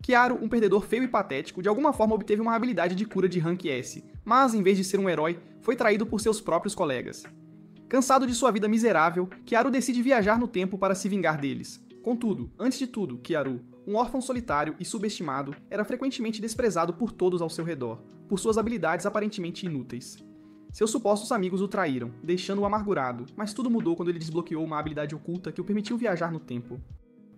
Kiaru, um perdedor feio e patético, de alguma forma obteve uma habilidade de cura de rank S, mas em vez de ser um herói, foi traído por seus próprios colegas. Cansado de sua vida miserável, Kiaru decide viajar no tempo para se vingar deles. Contudo, antes de tudo, Kiaru, um órfão solitário e subestimado, era frequentemente desprezado por todos ao seu redor, por suas habilidades aparentemente inúteis. Seus supostos amigos o traíram, deixando-o amargurado, mas tudo mudou quando ele desbloqueou uma habilidade oculta que o permitiu viajar no tempo.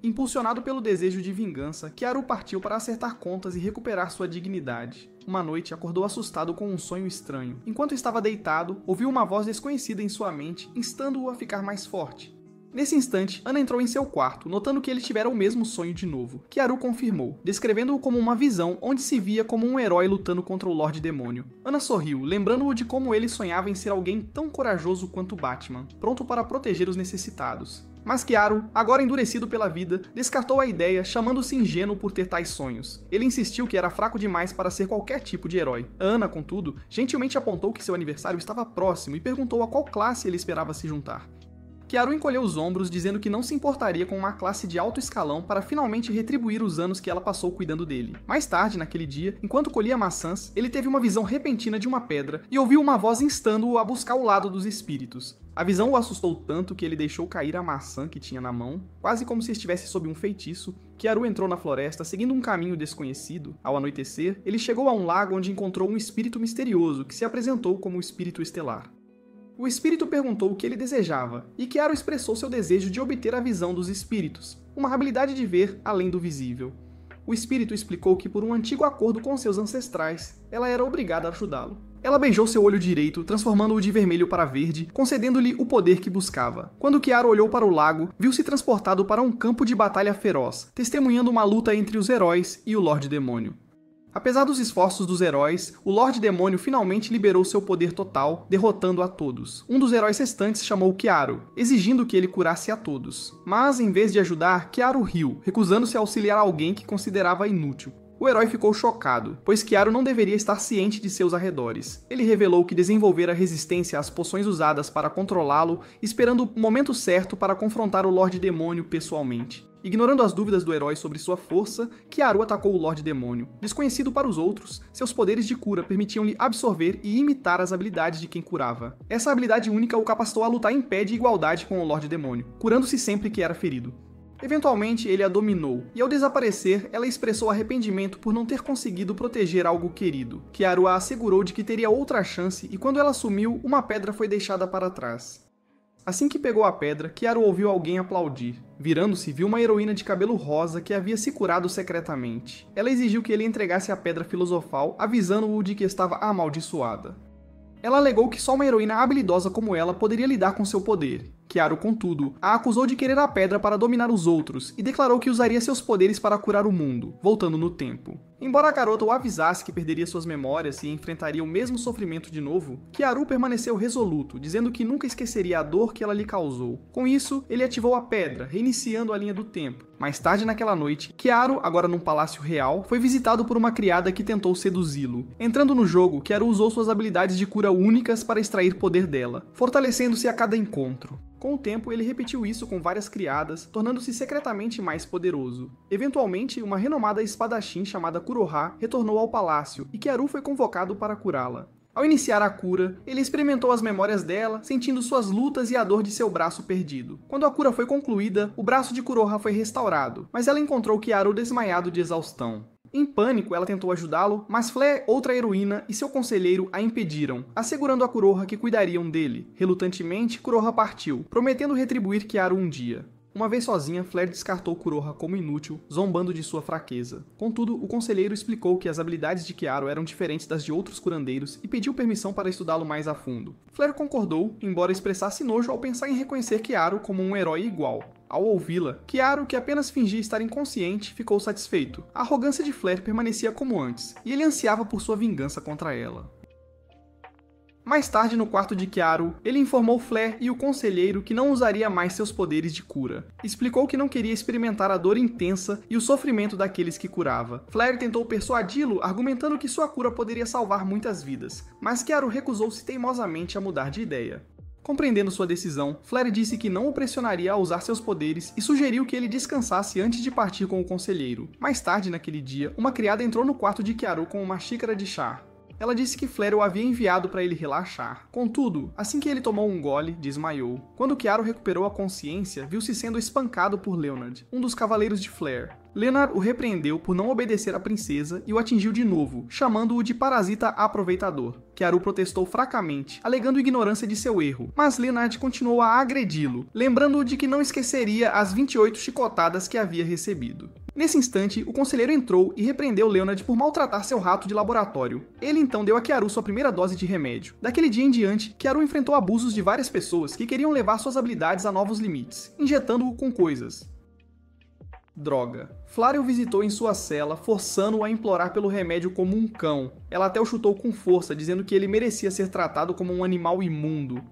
Impulsionado pelo desejo de vingança, Kiaru partiu para acertar contas e recuperar sua dignidade. Uma noite, acordou assustado com um sonho estranho. Enquanto estava deitado, ouviu uma voz desconhecida em sua mente, instando-o a ficar mais forte. Nesse instante, Ana entrou em seu quarto, notando que ele tivera o mesmo sonho de novo. Kiaru confirmou, descrevendo-o como uma visão onde se via como um herói lutando contra o Lorde Demônio. Ana sorriu, lembrando-o de como ele sonhava em ser alguém tão corajoso quanto Batman, pronto para proteger os necessitados. Mas Kiaru, agora endurecido pela vida, descartou a ideia, chamando-se ingênuo por ter tais sonhos. Ele insistiu que era fraco demais para ser qualquer tipo de herói. Ana, contudo, gentilmente apontou que seu aniversário estava próximo e perguntou a qual classe ele esperava se juntar. Kiaru encolheu os ombros, dizendo que não se importaria com uma classe de alto escalão para finalmente retribuir os anos que ela passou cuidando dele. Mais tarde, naquele dia, enquanto colhia maçãs, ele teve uma visão repentina de uma pedra e ouviu uma voz instando-o a buscar o lado dos espíritos. A visão o assustou tanto que ele deixou cair a maçã que tinha na mão, quase como se estivesse sob um feitiço. Kiaru entrou na floresta, seguindo um caminho desconhecido. Ao anoitecer, ele chegou a um lago onde encontrou um espírito misterioso que se apresentou como o Espírito Estelar. O espírito perguntou o que ele desejava, e Kiaru expressou seu desejo de obter a visão dos espíritos, uma habilidade de ver além do visível. O espírito explicou que, por um antigo acordo com seus ancestrais, ela era obrigada a ajudá-lo. Ela beijou seu olho direito, transformando-o de vermelho para verde, concedendo-lhe o poder que buscava. Quando Kiaru olhou para o lago, viu-se transportado para um campo de batalha feroz, testemunhando uma luta entre os heróis e o Lorde Demônio. Apesar dos esforços dos heróis, o Lorde Demônio finalmente liberou seu poder total, derrotando a todos. Um dos heróis restantes chamou Kiaru, exigindo que ele curasse a todos. Mas, em vez de ajudar, Kiaru riu, recusando-se a auxiliar alguém que considerava inútil. O herói ficou chocado, pois Kiaru não deveria estar ciente de seus arredores. Ele revelou que desenvolvera resistência às poções usadas para controlá-lo, esperando o momento certo para confrontar o Lorde Demônio pessoalmente. Ignorando as dúvidas do herói sobre sua força, Kiaru atacou o Lorde Demônio. Desconhecido para os outros, seus poderes de cura permitiam-lhe absorver e imitar as habilidades de quem curava. Essa habilidade única o capacitou a lutar em pé de igualdade com o Lorde Demônio, curando-se sempre que era ferido. Eventualmente, ele a dominou, e ao desaparecer, ela expressou arrependimento por não ter conseguido proteger algo querido. Kiaru a assegurou de que teria outra chance, e quando ela sumiu, uma pedra foi deixada para trás. Assim que pegou a pedra, Kiaru ouviu alguém aplaudir. Virando-se, viu uma heroína de cabelo rosa que havia se curado secretamente. Ela exigiu que ele entregasse a pedra filosofal, avisando-o de que estava amaldiçoada. Ela alegou que só uma heroína habilidosa como ela poderia lidar com seu poder. Kiaru, contudo, a acusou de querer a pedra para dominar os outros e declarou que usaria seus poderes para curar o mundo, voltando no tempo. Embora a garota o avisasse que perderia suas memórias e enfrentaria o mesmo sofrimento de novo, Kiaru permaneceu resoluto, dizendo que nunca esqueceria a dor que ela lhe causou. Com isso, ele ativou a pedra, reiniciando a linha do tempo. Mais tarde naquela noite, Kiaru, agora num palácio real, foi visitado por uma criada que tentou seduzi-lo. Entrando no jogo, Kiaru usou suas habilidades de cura únicas para extrair poder dela, fortalecendo-se a cada encontro. Com o tempo, ele repetiu isso com várias criadas, tornando-se secretamente mais poderoso. Eventualmente, uma renomada espadachim chamada Kuroha retornou ao palácio, e Kiaru foi convocado para curá-la. Ao iniciar a cura, ele experimentou as memórias dela, sentindo suas lutas e a dor de seu braço perdido. Quando a cura foi concluída, o braço de Kuroha foi restaurado, mas ela encontrou Kiaru desmaiado de exaustão. Em pânico, ela tentou ajudá-lo, mas Flare, outra heroína, e seu conselheiro a impediram, assegurando a Kuroha que cuidariam dele. Relutantemente, Kuroha partiu, prometendo retribuir Kiaru um dia. Uma vez sozinha, Flare descartou Kuroha como inútil, zombando de sua fraqueza. Contudo, o conselheiro explicou que as habilidades de Kiaru eram diferentes das de outros curandeiros e pediu permissão para estudá-lo mais a fundo. Flare concordou, embora expressasse nojo ao pensar em reconhecer Kiaru como um herói igual. Ao ouvi-la, Kiaru, que apenas fingia estar inconsciente, ficou satisfeito. A arrogância de Flare permanecia como antes, e ele ansiava por sua vingança contra ela. Mais tarde, no quarto de Kiaru, ele informou Flare e o conselheiro que não usaria mais seus poderes de cura. Explicou que não queria experimentar a dor intensa e o sofrimento daqueles que curava. Flare tentou persuadi-lo, argumentando que sua cura poderia salvar muitas vidas, mas Kiaru recusou-se teimosamente a mudar de ideia. Compreendendo sua decisão, Flair disse que não o pressionaria a usar seus poderes e sugeriu que ele descansasse antes de partir com o conselheiro. Mais tarde naquele dia, uma criada entrou no quarto de Kiaru com uma xícara de chá. Ela disse que Flair o havia enviado para ele relaxar. Contudo, assim que ele tomou um gole, desmaiou. Quando Kiaru recuperou a consciência, viu-se sendo espancado por Leonard, um dos cavaleiros de Flair. Leonard o repreendeu por não obedecer à princesa e o atingiu de novo, chamando-o de parasita aproveitador. Kiaru protestou fracamente, alegando ignorância de seu erro, mas Leonard continuou a agredi-lo, lembrando-o de que não esqueceria as 28 chicotadas que havia recebido. Nesse instante, o conselheiro entrou e repreendeu Leonard por maltratar seu rato de laboratório. Ele então deu a Kiaru sua primeira dose de remédio. Daquele dia em diante, Kiaru enfrentou abusos de várias pessoas que queriam levar suas habilidades a novos limites, injetando-o com coisas. Droga. Flair o visitou em sua cela, forçando-o a implorar pelo remédio como um cão. Ela até o chutou com força, dizendo que ele merecia ser tratado como um animal imundo.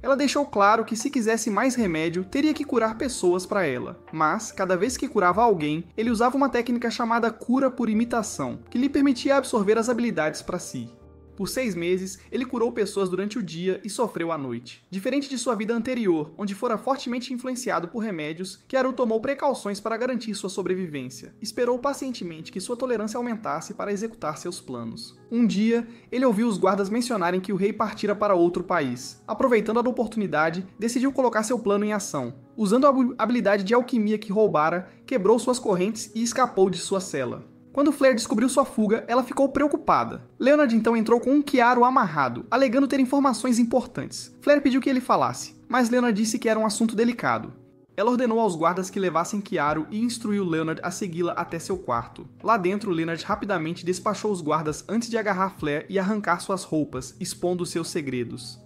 Ela deixou claro que se quisesse mais remédio, teria que curar pessoas para ela. Mas, cada vez que curava alguém, ele usava uma técnica chamada cura por imitação, que lhe permitia absorver as habilidades para si. Por 6 meses, ele curou pessoas durante o dia e sofreu à noite. Diferente de sua vida anterior, onde fora fortemente influenciado por remédios, Kiaru tomou precauções para garantir sua sobrevivência. Esperou pacientemente que sua tolerância aumentasse para executar seus planos. Um dia, ele ouviu os guardas mencionarem que o rei partira para outro país. Aproveitando a oportunidade, decidiu colocar seu plano em ação. Usando a habilidade de alquimia que roubara, quebrou suas correntes e escapou de sua cela. Quando Flair descobriu sua fuga, ela ficou preocupada. Leonard então entrou com um Kiaru amarrado, alegando ter informações importantes. Flair pediu que ele falasse, mas Leonard disse que era um assunto delicado. Ela ordenou aos guardas que levassem Kiaru e instruiu Leonard a segui-la até seu quarto. Lá dentro, Leonard rapidamente despachou os guardas antes de agarrar Flair e arrancar suas roupas, expondo seus segredos.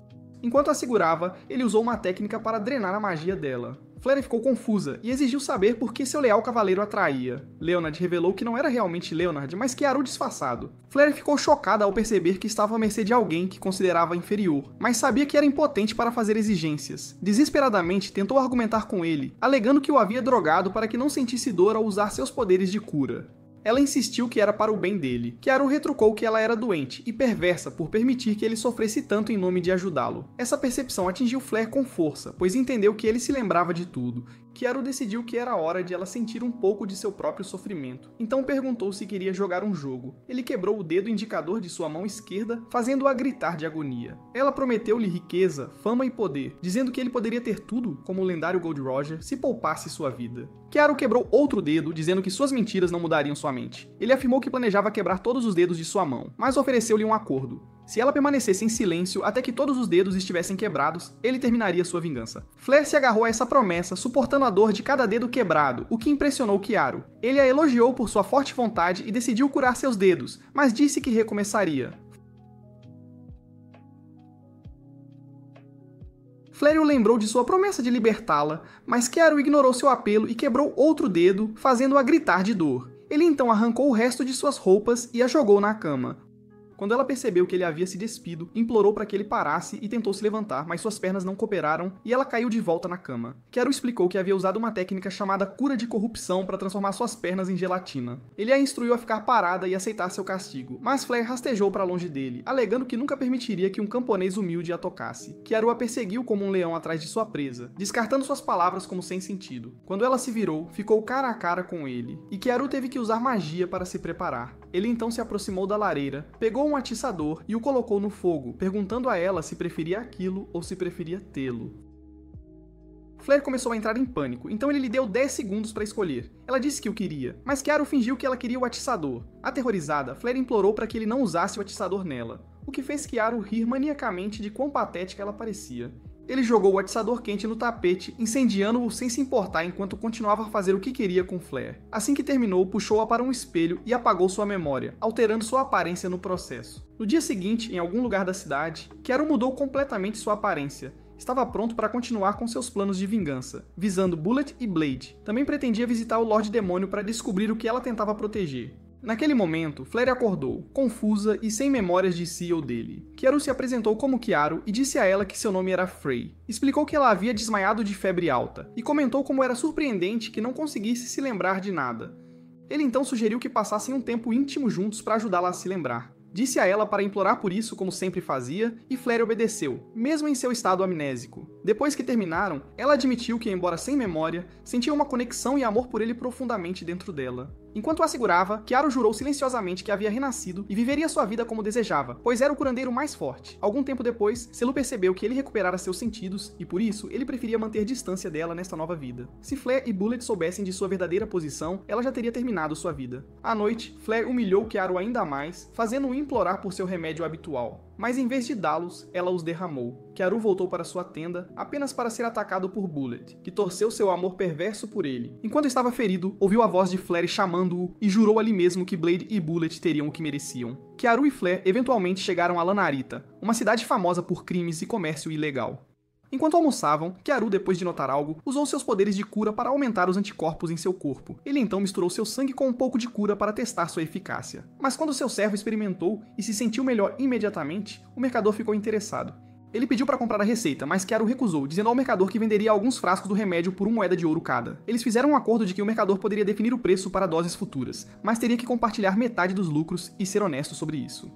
Enquanto a segurava, ele usou uma técnica para drenar a magia dela. Flair ficou confusa e exigiu saber por que seu leal cavaleiro a traía. Leonard revelou que não era realmente Leonard, mas Kiaru disfarçado. Flair ficou chocada ao perceber que estava à mercê de alguém que considerava inferior, mas sabia que era impotente para fazer exigências. Desesperadamente tentou argumentar com ele, alegando que o havia drogado para que não sentisse dor ao usar seus poderes de cura. Ela insistiu que era para o bem dele. Kiaru retrucou que ela era doente e perversa por permitir que ele sofresse tanto em nome de ajudá-lo. Essa percepção atingiu Flair com força, pois entendeu que ele se lembrava de tudo. Kiaru decidiu que era hora de ela sentir um pouco de seu próprio sofrimento. Então perguntou se queria jogar um jogo. Ele quebrou o dedo indicador de sua mão esquerda, fazendo-a gritar de agonia. Ela prometeu-lhe riqueza, fama e poder, dizendo que ele poderia ter tudo, como o lendário Gold Roger, se poupasse sua vida. Kiaru quebrou outro dedo, dizendo que suas mentiras não mudariam sua mente. Ele afirmou que planejava quebrar todos os dedos de sua mão, mas ofereceu-lhe um acordo. Se ela permanecesse em silêncio até que todos os dedos estivessem quebrados, ele terminaria sua vingança. Flair se agarrou a essa promessa, suportando a dor de cada dedo quebrado, o que impressionou Kiaru. Ele a elogiou por sua forte vontade e decidiu curar seus dedos, mas disse que recomeçaria. Flair o lembrou de sua promessa de libertá-la, mas Kiaru ignorou seu apelo e quebrou outro dedo, fazendo-a gritar de dor. Ele então arrancou o resto de suas roupas e a jogou na cama. Quando ela percebeu que ele havia se despido, implorou para que ele parasse e tentou se levantar, mas suas pernas não cooperaram e ela caiu de volta na cama. Kiaru explicou que havia usado uma técnica chamada cura de corrupção para transformar suas pernas em gelatina. Ele a instruiu a ficar parada e aceitar seu castigo, mas Flair rastejou para longe dele, alegando que nunca permitiria que um camponês humilde a tocasse. Kiaru a perseguiu como um leão atrás de sua presa, descartando suas palavras como sem sentido. Quando ela se virou, ficou cara a cara com ele, e Kiaru teve que usar magia para se preparar. Ele então se aproximou da lareira, pegou um atiçador e o colocou no fogo, perguntando a ela se preferia aquilo ou se preferia tê-lo. Flair começou a entrar em pânico, então ele lhe deu 10 segundos para escolher. Ela disse que o queria, mas Kiaru fingiu que ela queria o atiçador. Aterrorizada, Flair implorou para que ele não usasse o atiçador nela, o que fez Kiaru rir maniacamente de quão patética ela parecia. Ele jogou o atiçador quente no tapete, incendiando-o sem se importar enquanto continuava a fazer o que queria com Flair. Assim que terminou, puxou-a para um espelho e apagou sua memória, alterando sua aparência no processo. No dia seguinte, em algum lugar da cidade, Kiaru mudou completamente sua aparência. Estava pronto para continuar com seus planos de vingança, visando Bullet e Blade. Também pretendia visitar o Lorde Demônio para descobrir o que ela tentava proteger. Naquele momento, Flair acordou, confusa e sem memórias de si ou dele. Kiaru se apresentou como Kiaru e disse a ela que seu nome era Frey. Explicou que ela havia desmaiado de febre alta, e comentou como era surpreendente que não conseguisse se lembrar de nada. Ele então sugeriu que passassem um tempo íntimo juntos para ajudá-la a se lembrar. Disse a ela para implorar por isso como sempre fazia, e Flair obedeceu, mesmo em seu estado amnésico. Depois que terminaram, ela admitiu que, embora sem memória, sentia uma conexão e amor por ele profundamente dentro dela. Enquanto o assegurava, Kiaro jurou silenciosamente que havia renascido e viveria sua vida como desejava, pois era o curandeiro mais forte. Algum tempo depois, Selu percebeu que ele recuperara seus sentidos e, por isso, ele preferia manter distância dela nesta nova vida. Se Flair e Bullet soubessem de sua verdadeira posição, ela já teria terminado sua vida. À noite, Flair humilhou Kiaro ainda mais, fazendo-o implorar por seu remédio habitual. Mas em vez de dá-los, ela os derramou. Kiaro voltou para sua tenda, apenas para ser atacado por Bullet, que torceu seu amor perverso por ele. Enquanto estava ferido, ouviu a voz de Flair chamando-o e jurou ali mesmo que Blade e Bullet teriam o que mereciam. Kiaro e Flair eventualmente chegaram a Lanarita, uma cidade famosa por crimes e comércio ilegal. Enquanto almoçavam, Kiaro, depois de notar algo, usou seus poderes de cura para aumentar os anticorpos em seu corpo. Ele então misturou seu sangue com um pouco de cura para testar sua eficácia. Mas quando seu servo experimentou e se sentiu melhor imediatamente, o mercador ficou interessado. Ele pediu para comprar a receita, mas Kiaro recusou, dizendo ao mercador que venderia alguns frascos do remédio por 1 moeda de ouro cada. Eles fizeram um acordo de que o mercador poderia definir o preço para doses futuras, mas teria que compartilhar metade dos lucros e ser honesto sobre isso.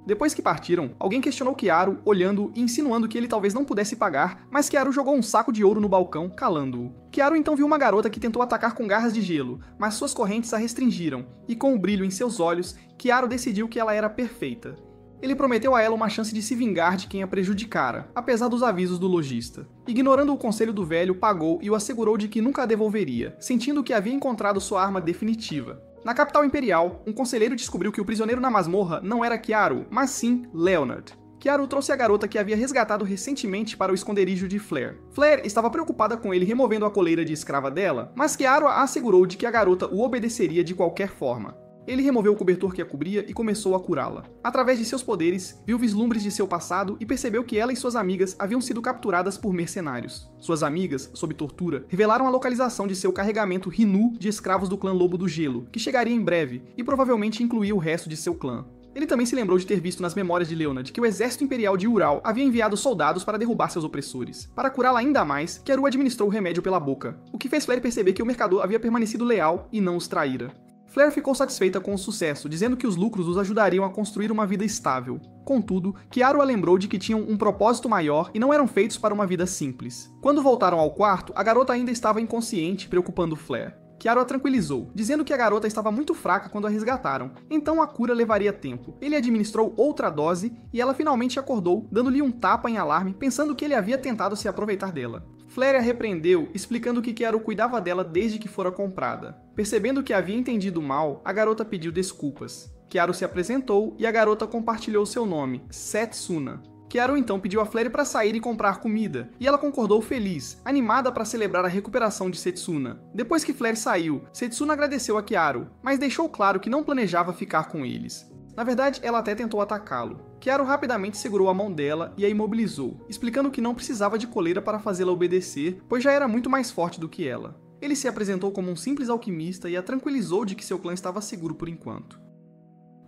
Depois que partiram, alguém questionou Kiaro, olhando e insinuando que ele talvez não pudesse pagar, mas Kiaro jogou um saco de ouro no balcão, calando-o. Kiaro então viu uma garota que tentou atacar com garras de gelo, mas suas correntes a restringiram, e com o brilho em seus olhos, Kiaro decidiu que ela era perfeita. Ele prometeu a ela uma chance de se vingar de quem a prejudicara, apesar dos avisos do lojista. Ignorando o conselho do velho, pagou e o assegurou de que nunca a devolveria, sentindo que havia encontrado sua arma definitiva. Na capital imperial, um conselheiro descobriu que o prisioneiro na masmorra não era Kiaro, mas sim Leonard. Kiaro trouxe a garota que havia resgatado recentemente para o esconderijo de Flair. Flair estava preocupada com ele removendo a coleira de escrava dela, mas Kiaro a assegurou de que a garota o obedeceria de qualquer forma. Ele removeu o cobertor que a cobria e começou a curá-la. Através de seus poderes, viu vislumbres de seu passado e percebeu que ela e suas amigas haviam sido capturadas por mercenários. Suas amigas, sob tortura, revelaram a localização de seu carregamento Rinu de escravos do clã Lobo do Gelo, que chegaria em breve e provavelmente incluía o resto de seu clã. Ele também se lembrou de ter visto nas memórias de Leonard que o exército imperial de Ural havia enviado soldados para derrubar seus opressores. Para curá-la ainda mais, Kiaro administrou o remédio pela boca, o que fez Flair perceber que o mercador havia permanecido leal e não os traíra. Flair ficou satisfeita com o sucesso, dizendo que os lucros os ajudariam a construir uma vida estável. Contudo, Kiaro a lembrou de que tinham um propósito maior e não eram feitos para uma vida simples. Quando voltaram ao quarto, a garota ainda estava inconsciente, preocupando Flair. Kiaro a tranquilizou, dizendo que a garota estava muito fraca quando a resgataram, então a cura levaria tempo. Ele administrou outra dose e ela finalmente acordou, dando-lhe um tapa em alarme, pensando que ele havia tentado se aproveitar dela. Flair a repreendeu, explicando que Kiaro cuidava dela desde que fora comprada. Percebendo que havia entendido mal, a garota pediu desculpas. Kiaro se apresentou e a garota compartilhou seu nome, Setsuna. Kiaro então pediu a Flair para sair e comprar comida, e ela concordou feliz, animada para celebrar a recuperação de Setsuna. Depois que Flair saiu, Setsuna agradeceu a Kiaro, mas deixou claro que não planejava ficar com eles. Na verdade, ela até tentou atacá-lo. Kiaro rapidamente segurou a mão dela e a imobilizou, explicando que não precisava de coleira para fazê-la obedecer, pois já era muito mais forte do que ela. Ele se apresentou como um simples alquimista e a tranquilizou de que seu clã estava seguro por enquanto.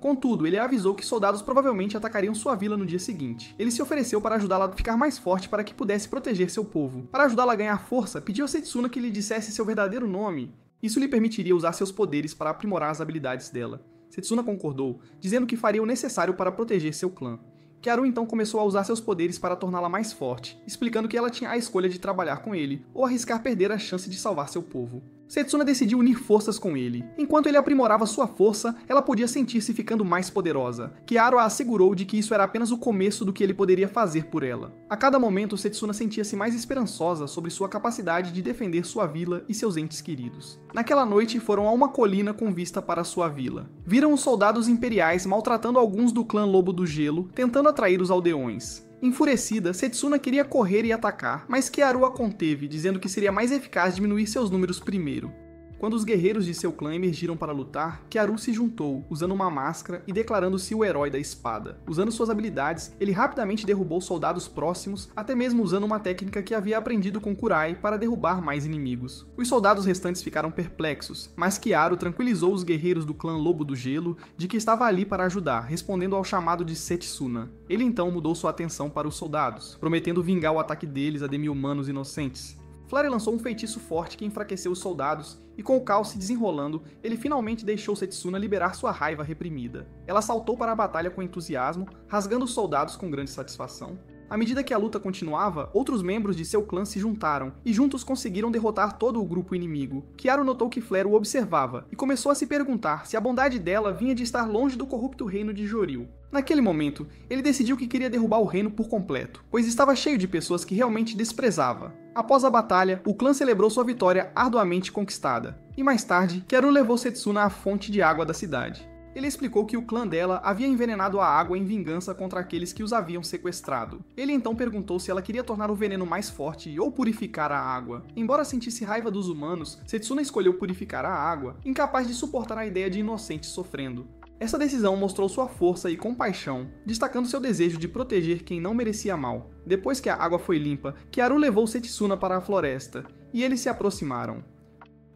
Contudo, ele avisou que soldados provavelmente atacariam sua vila no dia seguinte. Ele se ofereceu para ajudá-la a ficar mais forte para que pudesse proteger seu povo. Para ajudá-la a ganhar força, pediu a Setsuna que lhe dissesse seu verdadeiro nome. Isso lhe permitiria usar seus poderes para aprimorar as habilidades dela. Setsuna concordou, dizendo que faria o necessário para proteger seu clã. Kiaro então começou a usar seus poderes para torná-la mais forte, explicando que ela tinha a escolha de trabalhar com ele ou arriscar perder a chance de salvar seu povo. Setsuna decidiu unir forças com ele. Enquanto ele aprimorava sua força, ela podia sentir-se ficando mais poderosa. Kiaro a assegurou de que isso era apenas o começo do que ele poderia fazer por ela. A cada momento, Setsuna sentia-se mais esperançosa sobre sua capacidade de defender sua vila e seus entes queridos. Naquela noite, foram a uma colina com vista para sua vila. Viram os soldados imperiais maltratando alguns do clã Lobo do Gelo, tentando atrair os aldeões. Enfurecida, Setsuna queria correr e atacar, mas Kiaro a conteve, dizendo que seria mais eficaz diminuir seus números primeiro. Quando os guerreiros de seu clã emergiram para lutar, Kiaro se juntou, usando uma máscara e declarando-se o herói da espada. Usando suas habilidades, ele rapidamente derrubou soldados próximos, até mesmo usando uma técnica que havia aprendido com Kurai para derrubar mais inimigos. Os soldados restantes ficaram perplexos, mas Kiaro tranquilizou os guerreiros do clã Lobo do Gelo de que estava ali para ajudar, respondendo ao chamado de Setsuna. Ele então mudou sua atenção para os soldados, prometendo vingar o ataque deles a demi-humanos inocentes. Flair lançou um feitiço forte que enfraqueceu os soldados, e com o caos se desenrolando, ele finalmente deixou Setsuna liberar sua raiva reprimida. Ela saltou para a batalha com entusiasmo, rasgando os soldados com grande satisfação. À medida que a luta continuava, outros membros de seu clã se juntaram, e juntos conseguiram derrotar todo o grupo inimigo. Kiaru notou que Flair o observava, e começou a se perguntar se a bondade dela vinha de estar longe do corrupto reino de Joril. Naquele momento, ele decidiu que queria derrubar o reino por completo, pois estava cheio de pessoas que realmente desprezava. Após a batalha, o clã celebrou sua vitória arduamente conquistada, e mais tarde, Kiaru levou Setsuna à fonte de água da cidade. Ele explicou que o clã dela havia envenenado a água em vingança contra aqueles que os haviam sequestrado. Ele então perguntou se ela queria tornar o veneno mais forte ou purificar a água. Embora sentisse raiva dos humanos, Setsuna escolheu purificar a água, incapaz de suportar a ideia de inocentes sofrendo. Essa decisão mostrou sua força e compaixão, destacando seu desejo de proteger quem não merecia mal. Depois que a água foi limpa, Kiaru levou Setsuna para a floresta, e eles se aproximaram.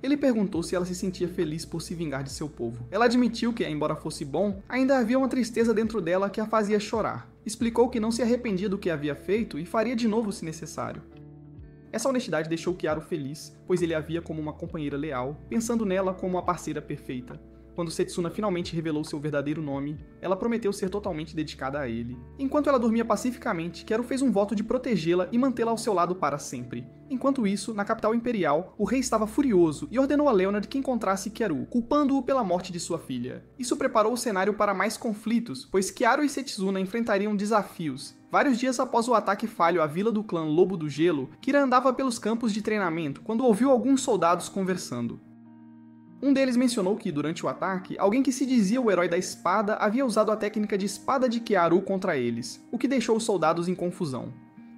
Ele perguntou se ela se sentia feliz por se vingar de seu povo. Ela admitiu que, embora fosse bom, ainda havia uma tristeza dentro dela que a fazia chorar. Explicou que não se arrependia do que havia feito e faria de novo se necessário. Essa honestidade deixou Kiaru feliz, pois ele a via como uma companheira leal, pensando nela como a parceira perfeita. Quando Setsuna finalmente revelou seu verdadeiro nome, ela prometeu ser totalmente dedicada a ele. Enquanto ela dormia pacificamente, Kiaru fez um voto de protegê-la e mantê-la ao seu lado para sempre. Enquanto isso, na capital imperial, o rei estava furioso e ordenou a Leonard que encontrasse Kiaru, culpando-o pela morte de sua filha. Isso preparou o cenário para mais conflitos, pois Kiaru e Setsuna enfrentariam desafios. Vários dias após o ataque falho à vila do clã Lobo do Gelo, Kira andava pelos campos de treinamento quando ouviu alguns soldados conversando. Um deles mencionou que, durante o ataque, alguém que se dizia o herói da espada havia usado a técnica de espada de Kiaru contra eles, o que deixou os soldados em confusão.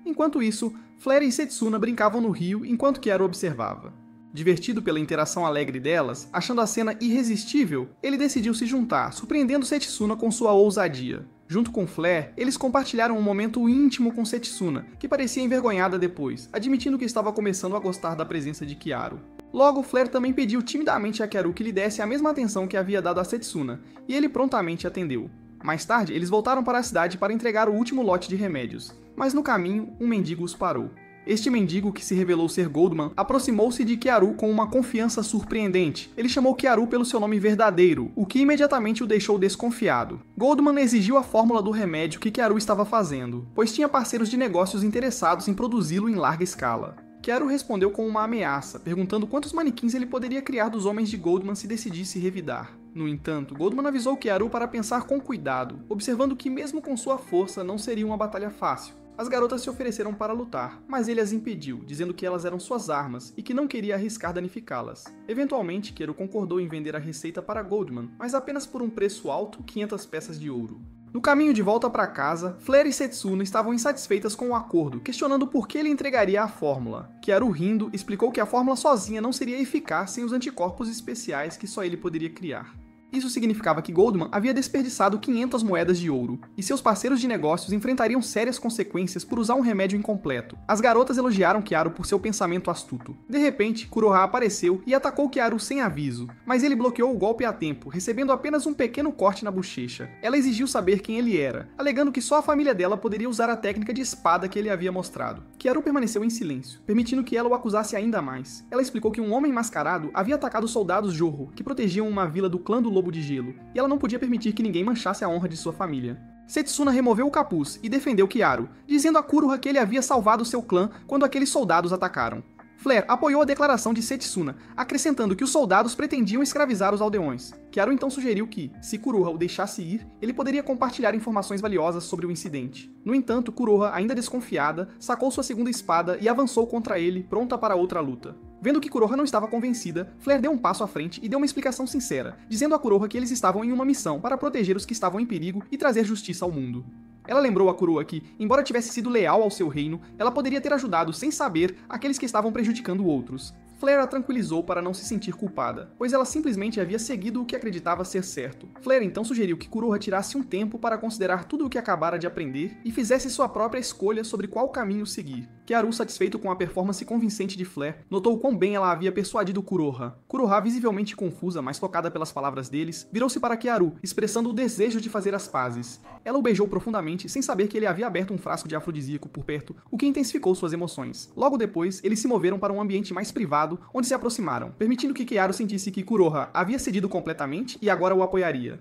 Enquanto isso, Flair e Setsuna brincavam no rio enquanto Kiaru observava. Divertido pela interação alegre delas, achando a cena irresistível, ele decidiu se juntar, surpreendendo Setsuna com sua ousadia. Junto com Flair, eles compartilharam um momento íntimo com Setsuna, que parecia envergonhada depois, admitindo que estava começando a gostar da presença de Kiaru. Logo, Flair também pediu timidamente a Kiaru que lhe desse a mesma atenção que havia dado a Setsuna, e ele prontamente atendeu. Mais tarde, eles voltaram para a cidade para entregar o último lote de remédios, mas no caminho, um mendigo os parou. Este mendigo, que se revelou ser Goldman, aproximou-se de Kiaru com uma confiança surpreendente. Ele chamou Kiaru pelo seu nome verdadeiro, o que imediatamente o deixou desconfiado. Goldman exigiu a fórmula do remédio que Kiaru estava fazendo, pois tinha parceiros de negócios interessados em produzi-lo em larga escala. Kiaru respondeu com uma ameaça, perguntando quantos manequins ele poderia criar dos homens de Goldman se decidisse revidar. No entanto, Goldman avisou Kiaru para pensar com cuidado, observando que mesmo com sua força não seria uma batalha fácil. As garotas se ofereceram para lutar, mas ele as impediu, dizendo que elas eram suas armas e que não queria arriscar danificá-las. Eventualmente, Kiaru concordou em vender a receita para Goldman, mas apenas por um preço alto, 500 peças de ouro. No caminho de volta para casa, Flair e Setsuna estavam insatisfeitas com o acordo, questionando por que ele entregaria a fórmula. Kiaru, rindo, explicou que a fórmula sozinha não seria eficaz sem os anticorpos especiais que só ele poderia criar. Isso significava que Goldman havia desperdiçado 500 moedas de ouro, e seus parceiros de negócios enfrentariam sérias consequências por usar um remédio incompleto. As garotas elogiaram Kiaru por seu pensamento astuto. De repente, Kuroha apareceu e atacou Kiaru sem aviso, mas ele bloqueou o golpe a tempo, recebendo apenas um pequeno corte na bochecha. Ela exigiu saber quem ele era, alegando que só a família dela poderia usar a técnica de espada que ele havia mostrado. Kiaru permaneceu em silêncio, permitindo que ela o acusasse ainda mais. Ela explicou que um homem mascarado havia atacado os soldados Jorro, que protegiam uma vila do clã do Lobo de Gelo, e ela não podia permitir que ninguém manchasse a honra de sua família. Setsuna removeu o capuz e defendeu Kiaru, dizendo a Kuroha que ele havia salvado seu clã quando aqueles soldados atacaram. Flair apoiou a declaração de Setsuna, acrescentando que os soldados pretendiam escravizar os aldeões. Kiaru então sugeriu que, se Kuroha o deixasse ir, ele poderia compartilhar informações valiosas sobre o incidente. No entanto, Kuroha, ainda desconfiada, sacou sua segunda espada e avançou contra ele, pronta para outra luta. Vendo que Kuroha não estava convencida, Flair deu um passo à frente e deu uma explicação sincera, dizendo a Kuroha que eles estavam em uma missão para proteger os que estavam em perigo e trazer justiça ao mundo. Ela lembrou a Kuroha que, embora tivesse sido leal ao seu reino, ela poderia ter ajudado sem saber aqueles que estavam prejudicando outros. Flair a tranquilizou para não se sentir culpada, pois ela simplesmente havia seguido o que acreditava ser certo. Flair então sugeriu que Kuroha tirasse um tempo para considerar tudo o que acabara de aprender e fizesse sua própria escolha sobre qual caminho seguir. Kiaru, satisfeito com a performance convincente de Flair, notou quão bem ela havia persuadido Kuroha. Kuroha, visivelmente confusa, mas tocada pelas palavras deles, virou-se para Kiaru, expressando o desejo de fazer as pazes. Ela o beijou profundamente, sem saber que ele havia aberto um frasco de afrodisíaco por perto, o que intensificou suas emoções. Logo depois, eles se moveram para um ambiente mais privado, onde se aproximaram, permitindo que Kiaru sentisse que Kuroha havia cedido completamente e agora o apoiaria.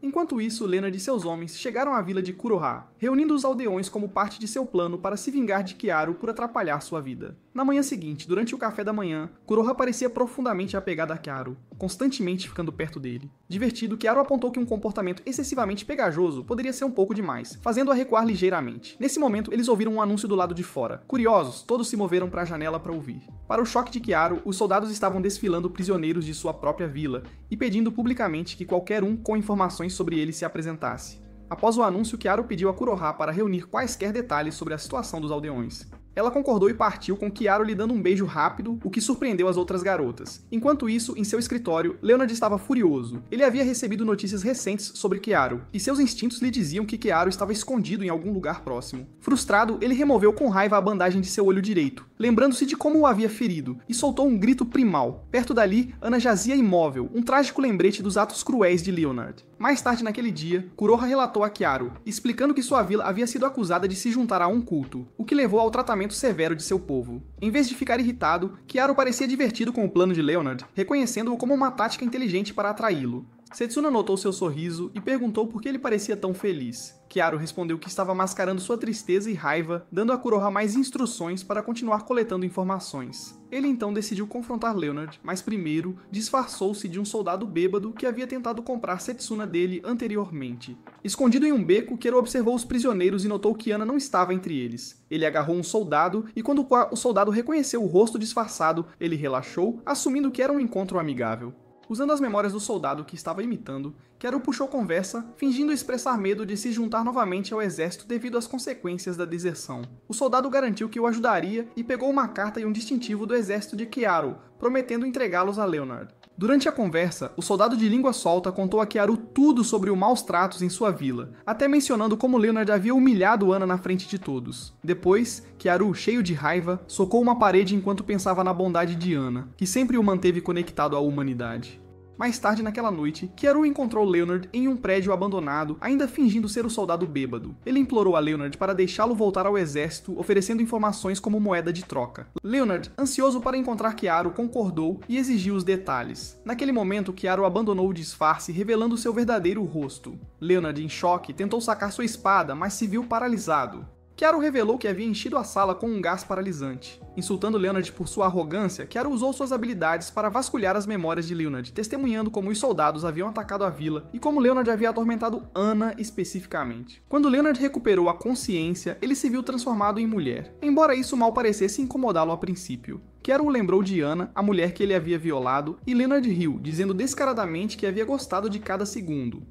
Enquanto isso, Leonard e seus homens chegaram à vila de Kuroha, reunindo os aldeões como parte de seu plano para se vingar de Kiaru por atrapalhar sua vida. Na manhã seguinte, durante o café da manhã, Kuroha parecia profundamente apegada a Kiaru, constantemente ficando perto dele. Divertido, Kiaru apontou que um comportamento excessivamente pegajoso poderia ser um pouco demais, fazendo-a recuar ligeiramente. Nesse momento, eles ouviram um anúncio do lado de fora. Curiosos, todos se moveram para a janela para ouvir. Para o choque de Kiaru, os soldados estavam desfilando prisioneiros de sua própria vila e pedindo publicamente que qualquer um com informações sobre ele se apresentasse. Após o anúncio, Kiaru pediu a Kuroha para reunir quaisquer detalhes sobre a situação dos aldeões. Ela concordou e partiu, com Kiaru lhe dando um beijo rápido, o que surpreendeu as outras garotas. Enquanto isso, em seu escritório, Leonard estava furioso. Ele havia recebido notícias recentes sobre Kiaru, e seus instintos lhe diziam que Kiaru estava escondido em algum lugar próximo. Frustrado, ele removeu com raiva a bandagem de seu olho direito, lembrando-se de como o havia ferido, e soltou um grito primal. Perto dali, Ana jazia imóvel, um trágico lembrete dos atos cruéis de Leonard. Mais tarde naquele dia, Kuroha relatou a Kiaru, explicando que sua vila havia sido acusada de se juntar a um culto, o que levou ao tratamento severo de seu povo. Em vez de ficar irritado, Kiaru parecia divertido com o plano de Leonard, reconhecendo-o como uma tática inteligente para atraí-lo. Setsuna notou seu sorriso e perguntou por que ele parecia tão feliz. Kiaru respondeu que estava mascarando sua tristeza e raiva, dando a Kuroha mais instruções para continuar coletando informações. Ele então decidiu confrontar Leonard, mas primeiro disfarçou-se de um soldado bêbado que havia tentado comprar Setsuna dele anteriormente. Escondido em um beco, Kiaru observou os prisioneiros e notou que Ana não estava entre eles. Ele agarrou um soldado e quando o soldado reconheceu o rosto disfarçado, ele relaxou, assumindo que era um encontro amigável. Usando as memórias do soldado que estava imitando, Kiaru puxou conversa, fingindo expressar medo de se juntar novamente ao exército devido às consequências da deserção. O soldado garantiu que o ajudaria e pegou uma carta e um distintivo do exército de Kiaru, prometendo entregá-los a Leonard. Durante a conversa, o soldado de língua solta contou a Kiaru tudo sobre os maus tratos em sua vila, até mencionando como Leonard havia humilhado Ana na frente de todos. Depois, Kiaru, cheio de raiva, socou uma parede enquanto pensava na bondade de Ana, que sempre o manteve conectado à humanidade. Mais tarde naquela noite, Kiaru encontrou Leonard em um prédio abandonado, ainda fingindo ser o soldado bêbado. Ele implorou a Leonard para deixá-lo voltar ao exército, oferecendo informações como moeda de troca. Leonard, ansioso para encontrar Kiaru, concordou e exigiu os detalhes. Naquele momento, Kiaru abandonou o disfarce, revelando seu verdadeiro rosto. Leonard, em choque, tentou sacar sua espada, mas se viu paralisado. Kiaru revelou que havia enchido a sala com um gás paralisante. Insultando Leonard por sua arrogância, Kiaru usou suas habilidades para vasculhar as memórias de Leonard, testemunhando como os soldados haviam atacado a vila e como Leonard havia atormentado Ana especificamente. Quando Leonard recuperou a consciência, ele se viu transformado em mulher, embora isso mal parecesse incomodá-lo a princípio. Kiaru lembrou de Ana, a mulher que ele havia violado, e Leonard riu, dizendo descaradamente que havia gostado de cada segundo.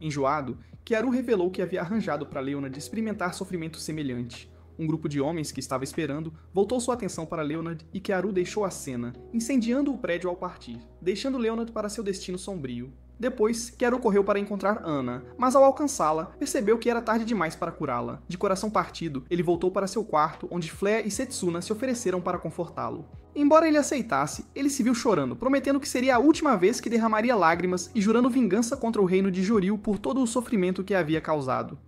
Enjoado, Kiaru revelou que havia arranjado para Leonard experimentar sofrimento semelhante. Um grupo de homens que estava esperando voltou sua atenção para Leonard e Kiaru deixou a cena, incendiando o prédio ao partir, deixando Leonard para seu destino sombrio. Depois, Kiaru correu para encontrar Ana, mas ao alcançá-la, percebeu que era tarde demais para curá-la. De coração partido, ele voltou para seu quarto, onde Flair e Setsuna se ofereceram para confortá-lo. Embora ele aceitasse, ele se viu chorando, prometendo que seria a última vez que derramaria lágrimas e jurando vingança contra o reino de Joril por todo o sofrimento que havia causado.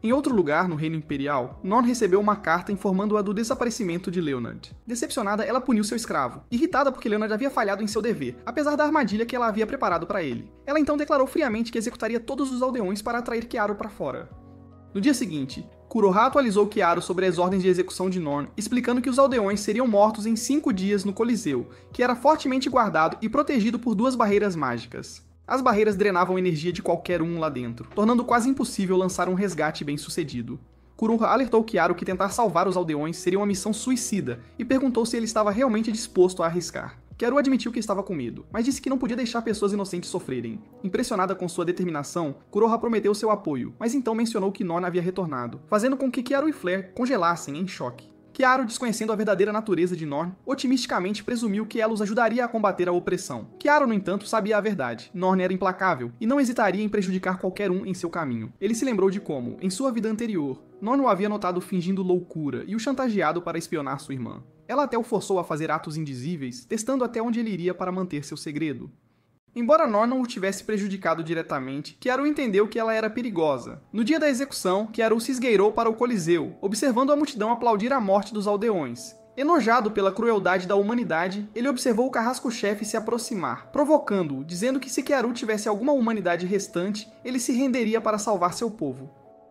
Em outro lugar, no Reino Imperial, Norn recebeu uma carta informando-a do desaparecimento de Leonard. Decepcionada, ela puniu seu escravo, irritada porque Leonard havia falhado em seu dever, apesar da armadilha que ela havia preparado para ele. Ela então declarou friamente que executaria todos os aldeões para atrair Kiaru para fora. No dia seguinte, Kuroha atualizou Kiaru sobre as ordens de execução de Norn, explicando que os aldeões seriam mortos em 5 dias no Coliseu, que era fortemente guardado e protegido por 2 barreiras mágicas. As barreiras drenavam energia de qualquer um lá dentro, tornando quase impossível lançar um resgate bem-sucedido. Kuroha alertou Kiaru que tentar salvar os aldeões seria uma missão suicida e perguntou se ele estava realmente disposto a arriscar. Kiaru admitiu que estava com medo, mas disse que não podia deixar pessoas inocentes sofrerem. Impressionada com sua determinação, Kuroha prometeu seu apoio, mas então mencionou que Norn havia retornado, fazendo com que Kiaru e Flair congelassem em choque. Kiaru, desconhecendo a verdadeira natureza de Norn, otimisticamente presumiu que ela os ajudaria a combater a opressão. Kiaru, no entanto, sabia a verdade. Norn era implacável e não hesitaria em prejudicar qualquer um em seu caminho. Ele se lembrou de como, em sua vida anterior, Norn o havia notado fingindo loucura e o chantageado para espionar sua irmã. Ela até o forçou a fazer atos indizíveis, testando até onde ele iria para manter seu segredo. Embora Norn não o tivesse prejudicado diretamente, Kiaru entendeu que ela era perigosa. No dia da execução, Kiaru se esgueirou para o Coliseu, observando a multidão aplaudir a morte dos aldeões. Enojado pela crueldade da humanidade, ele observou o carrasco-chefe se aproximar, provocando-o, dizendo que se Kiaru tivesse alguma humanidade restante, ele se renderia para salvar seu povo.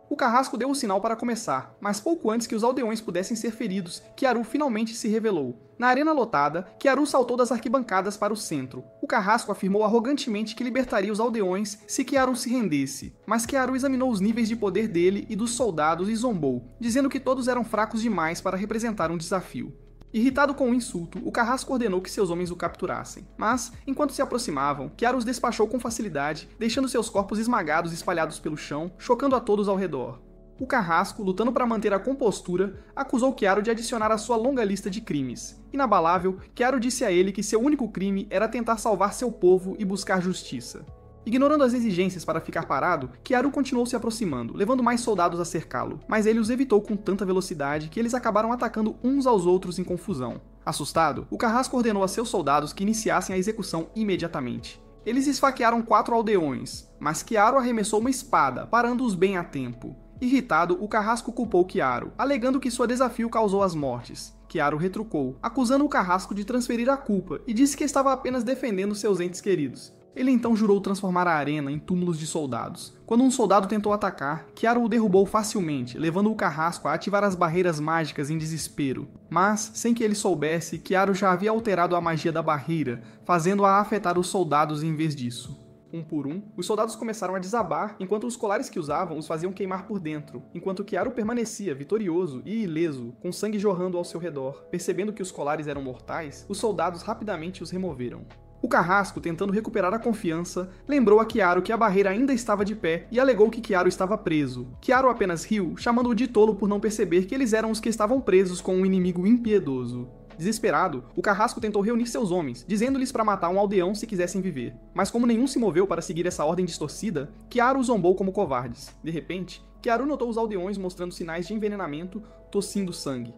O carrasco deu o sinal para começar, mas pouco antes que os aldeões pudessem ser feridos, Kiaru finalmente se revelou. Na arena lotada, Kiaru saltou das arquibancadas para o centro. O carrasco afirmou arrogantemente que libertaria os aldeões se Kiaru se rendesse, mas Kiaru examinou os níveis de poder dele e dos soldados e zombou, dizendo que todos eram fracos demais para representar um desafio. Irritado com o insulto, o carrasco ordenou que seus homens o capturassem. Mas, enquanto se aproximavam, Kiaru os despachou com facilidade, deixando seus corpos esmagados espalhados pelo chão, chocando a todos ao redor. O carrasco, lutando para manter a compostura, acusou Kiaru de adicionar à sua longa lista de crimes. Inabalável, Kiaru disse a ele que seu único crime era tentar salvar seu povo e buscar justiça. Ignorando as exigências para ficar parado, Kiaru continuou se aproximando, levando mais soldados a cercá-lo, mas ele os evitou com tanta velocidade que eles acabaram atacando uns aos outros em confusão. Assustado, o carrasco ordenou a seus soldados que iniciassem a execução imediatamente. Eles esfaquearam 4 aldeões, mas Kiaru arremessou uma espada, parando-os bem a tempo. Irritado, o carrasco culpou Kiaru, alegando que seu desafio causou as mortes. Kiaru retrucou, acusando o carrasco de transferir a culpa, e disse que estava apenas defendendo seus entes queridos. Ele então jurou transformar a arena em túmulos de soldados. Quando um soldado tentou atacar, Kiaru o derrubou facilmente, levando o carrasco a ativar as barreiras mágicas em desespero. Mas, sem que ele soubesse, Kiaru já havia alterado a magia da barreira, fazendo-a afetar os soldados em vez disso. Um por um, os soldados começaram a desabar, enquanto os colares que usavam os faziam queimar por dentro, enquanto Kiaru permanecia vitorioso e ileso, com sangue jorrando ao seu redor. Percebendo que os colares eram mortais, os soldados rapidamente os removeram. O carrasco, tentando recuperar a confiança, lembrou a Kiaru que a barreira ainda estava de pé e alegou que Kiaru estava preso. Kiaru apenas riu, chamando-o de tolo por não perceber que eles eram os que estavam presos com um inimigo impiedoso. Desesperado, o carrasco tentou reunir seus homens, dizendo-lhes para matar um aldeão se quisessem viver. Mas como nenhum se moveu para seguir essa ordem distorcida, Kiaru os zombou como covardes. De repente, Kiaru notou os aldeões mostrando sinais de envenenamento, tossindo sangue.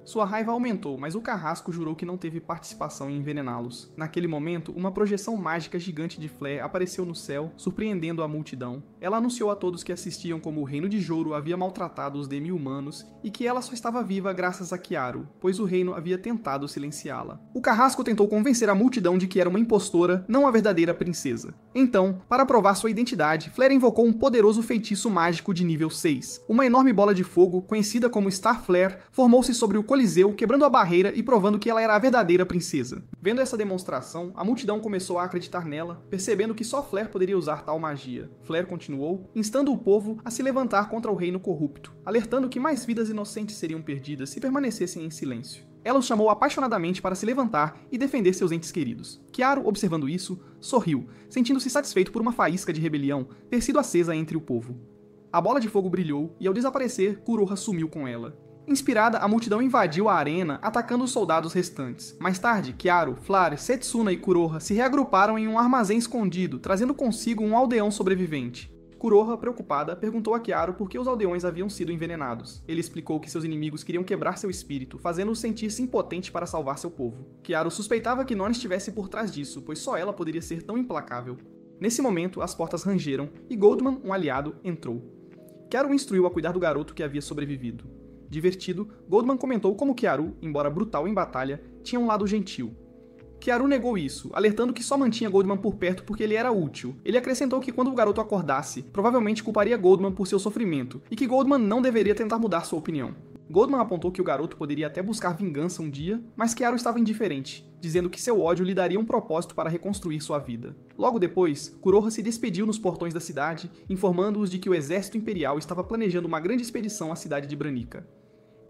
Sua raiva aumentou, mas o carrasco jurou que não teve participação em envenená-los. Naquele momento, uma projeção mágica gigante de Flair apareceu no céu, surpreendendo a multidão. Ela anunciou a todos que assistiam como o Reino de Joro havia maltratado os demi-humanos e que ela só estava viva graças a Kiaru, pois o reino havia tentado silenciá-la. O carrasco tentou convencer a multidão de que era uma impostora, não a verdadeira princesa. Então, para provar sua identidade, Flair invocou um poderoso feitiço mágico de nível 6. Uma enorme bola de fogo, conhecida como Star Flare, formou-se sobre o Coliseu, quebrando a barreira e provando que ela era a verdadeira princesa. Vendo essa demonstração, a multidão começou a acreditar nela, percebendo que só Flair poderia usar tal magia. Flair continuou, instando o povo a se levantar contra o reino corrupto, alertando que mais vidas inocentes seriam perdidas se permanecessem em silêncio. Ela os chamou apaixonadamente para se levantar e defender seus entes queridos. Kiaru, observando isso, sorriu, sentindo-se satisfeito por uma faísca de rebelião ter sido acesa entre o povo. A bola de fogo brilhou e, ao desaparecer, Kuroha sumiu com ela. Inspirada, a multidão invadiu a arena, atacando os soldados restantes. Mais tarde, Kiaru, Flare, Setsuna e Kuroha se reagruparam em um armazém escondido, trazendo consigo um aldeão sobrevivente. Kuroha, preocupada, perguntou a Kiaru por que os aldeões haviam sido envenenados. Ele explicou que seus inimigos queriam quebrar seu espírito, fazendo-o sentir-se impotente para salvar seu povo. Kiaru suspeitava que Norn estivesse por trás disso, pois só ela poderia ser tão implacável. Nesse momento, as portas rangeram e Goldman, um aliado, entrou. Kiaru o instruiu a cuidar do garoto que havia sobrevivido. Divertido, Goldman comentou como Kiaru, embora brutal em batalha, tinha um lado gentil. Kiaru negou isso, alertando que só mantinha Goldman por perto porque ele era útil. Ele acrescentou que quando o garoto acordasse, provavelmente culparia Goldman por seu sofrimento, e que Goldman não deveria tentar mudar sua opinião. Goldman apontou que o garoto poderia até buscar vingança um dia, mas Kiaru estava indiferente, dizendo que seu ódio lhe daria um propósito para reconstruir sua vida. Logo depois, Kuroha se despediu nos portões da cidade, informando-os de que o exército imperial estava planejando uma grande expedição à cidade de Branica.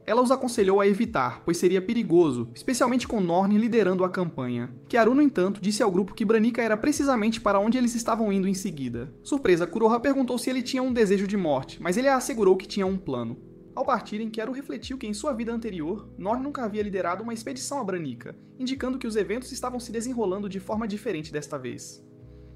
Ela os aconselhou a evitar, pois seria perigoso, especialmente com Norn liderando a campanha. Kiaru, no entanto, disse ao grupo que Branica era precisamente para onde eles estavam indo em seguida. Surpresa, Kuroha perguntou se ele tinha um desejo de morte, mas ele a assegurou que tinha um plano. Ao partirem, Kiaru refletiu que em sua vida anterior, Norn nunca havia liderado uma expedição a Branica, indicando que os eventos estavam se desenrolando de forma diferente desta vez.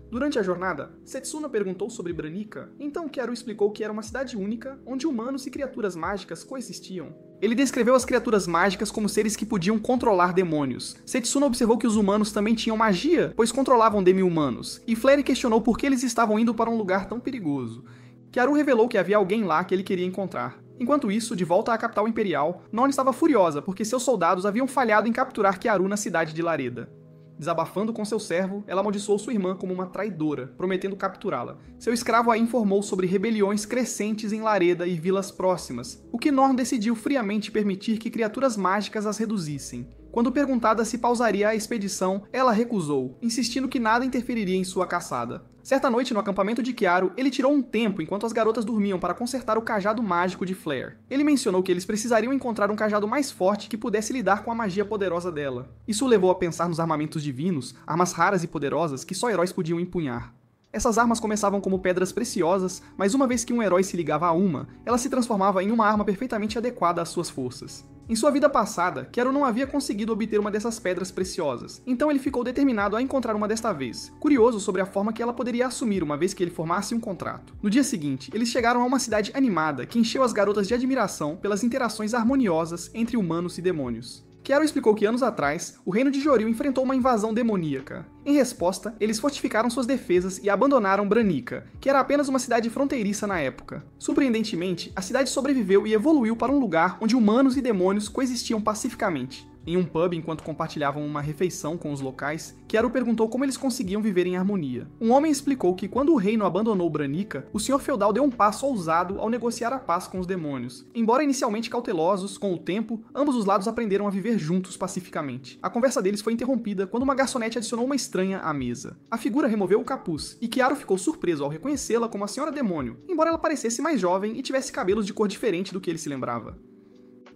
Durante a jornada, Setsuna perguntou sobre Branica, então Kiaru explicou que era uma cidade única, onde humanos e criaturas mágicas coexistiam. Ele descreveu as criaturas mágicas como seres que podiam controlar demônios. Setsuna observou que os humanos também tinham magia, pois controlavam demi-humanos, e Flare questionou por que eles estavam indo para um lugar tão perigoso. Kiaru revelou que havia alguém lá que ele queria encontrar. Enquanto isso, de volta à capital imperial, Norn estava furiosa porque seus soldados haviam falhado em capturar Kiaru na cidade de Lareda. Desabafando com seu servo, ela amaldiçoou sua irmã como uma traidora, prometendo capturá-la. Seu escravo a informou sobre rebeliões crescentes em Lareda e vilas próximas, o que Norn decidiu friamente permitir que criaturas mágicas as reduzissem. Quando perguntada se pausaria a expedição, ela recusou, insistindo que nada interferiria em sua caçada. Certa noite, no acampamento de Kiaru, ele tirou um tempo enquanto as garotas dormiam para consertar o cajado mágico de Flare. Ele mencionou que eles precisariam encontrar um cajado mais forte que pudesse lidar com a magia poderosa dela. Isso o levou a pensar nos armamentos divinos, armas raras e poderosas que só heróis podiam empunhar. Essas armas começavam como pedras preciosas, mas uma vez que um herói se ligava a uma, ela se transformava em uma arma perfeitamente adequada às suas forças. Em sua vida passada, Kiaru não havia conseguido obter uma dessas pedras preciosas, então ele ficou determinado a encontrar uma desta vez, curioso sobre a forma que ela poderia assumir uma vez que ele formasse um contrato. No dia seguinte, eles chegaram a uma cidade animada que encheu as garotas de admiração pelas interações harmoniosas entre humanos e demônios. Kiaru explicou que anos atrás, o reino de Joril enfrentou uma invasão demoníaca. Em resposta, eles fortificaram suas defesas e abandonaram Branica, que era apenas uma cidade fronteiriça na época. Surpreendentemente, a cidade sobreviveu e evoluiu para um lugar onde humanos e demônios coexistiam pacificamente. Em um pub, enquanto compartilhavam uma refeição com os locais, Kiaru perguntou como eles conseguiam viver em harmonia. Um homem explicou que quando o reino abandonou Branica, o senhor feudal deu um passo ousado ao negociar a paz com os demônios. Embora inicialmente cautelosos, com o tempo, ambos os lados aprenderam a viver juntos pacificamente. A conversa deles foi interrompida quando uma garçonete adicionou uma estranha à mesa. A figura removeu o capuz, e Kiaru ficou surpreso ao reconhecê-la como a senhora demônio, embora ela parecesse mais jovem e tivesse cabelos de cor diferente do que ele se lembrava.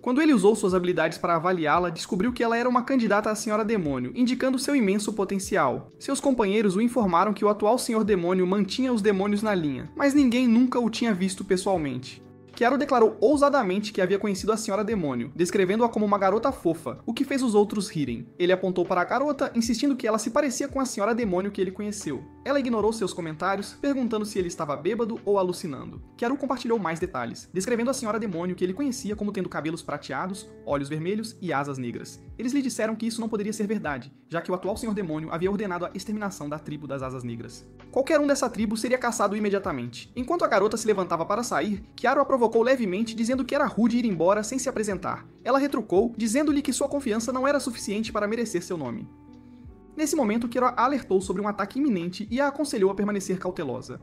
Quando ele usou suas habilidades para avaliá-la, descobriu que ela era uma candidata à Senhora Demônio, indicando seu imenso potencial. Seus companheiros o informaram que o atual Senhor Demônio mantinha os demônios na linha, mas ninguém nunca o tinha visto pessoalmente. Kiaru declarou ousadamente que havia conhecido a Senhora Demônio, descrevendo-a como uma garota fofa, o que fez os outros rirem. Ele apontou para a garota, insistindo que ela se parecia com a Senhora Demônio que ele conheceu. Ela ignorou seus comentários, perguntando se ele estava bêbado ou alucinando. Kiaru compartilhou mais detalhes, descrevendo a Senhora Demônio que ele conhecia como tendo cabelos prateados, olhos vermelhos e asas negras. Eles lhe disseram que isso não poderia ser verdade, já que o atual Senhor Demônio havia ordenado a exterminação da tribo das Asas Negras. Qualquer um dessa tribo seria caçado imediatamente. Enquanto a garota se levantava para sair, Kiaru a provocou levemente, dizendo que era rude ir embora sem se apresentar. Ela retrucou, dizendo-lhe que sua confiança não era suficiente para merecer seu nome. Nesse momento, Kiaru a alertou sobre um ataque iminente e a aconselhou a permanecer cautelosa.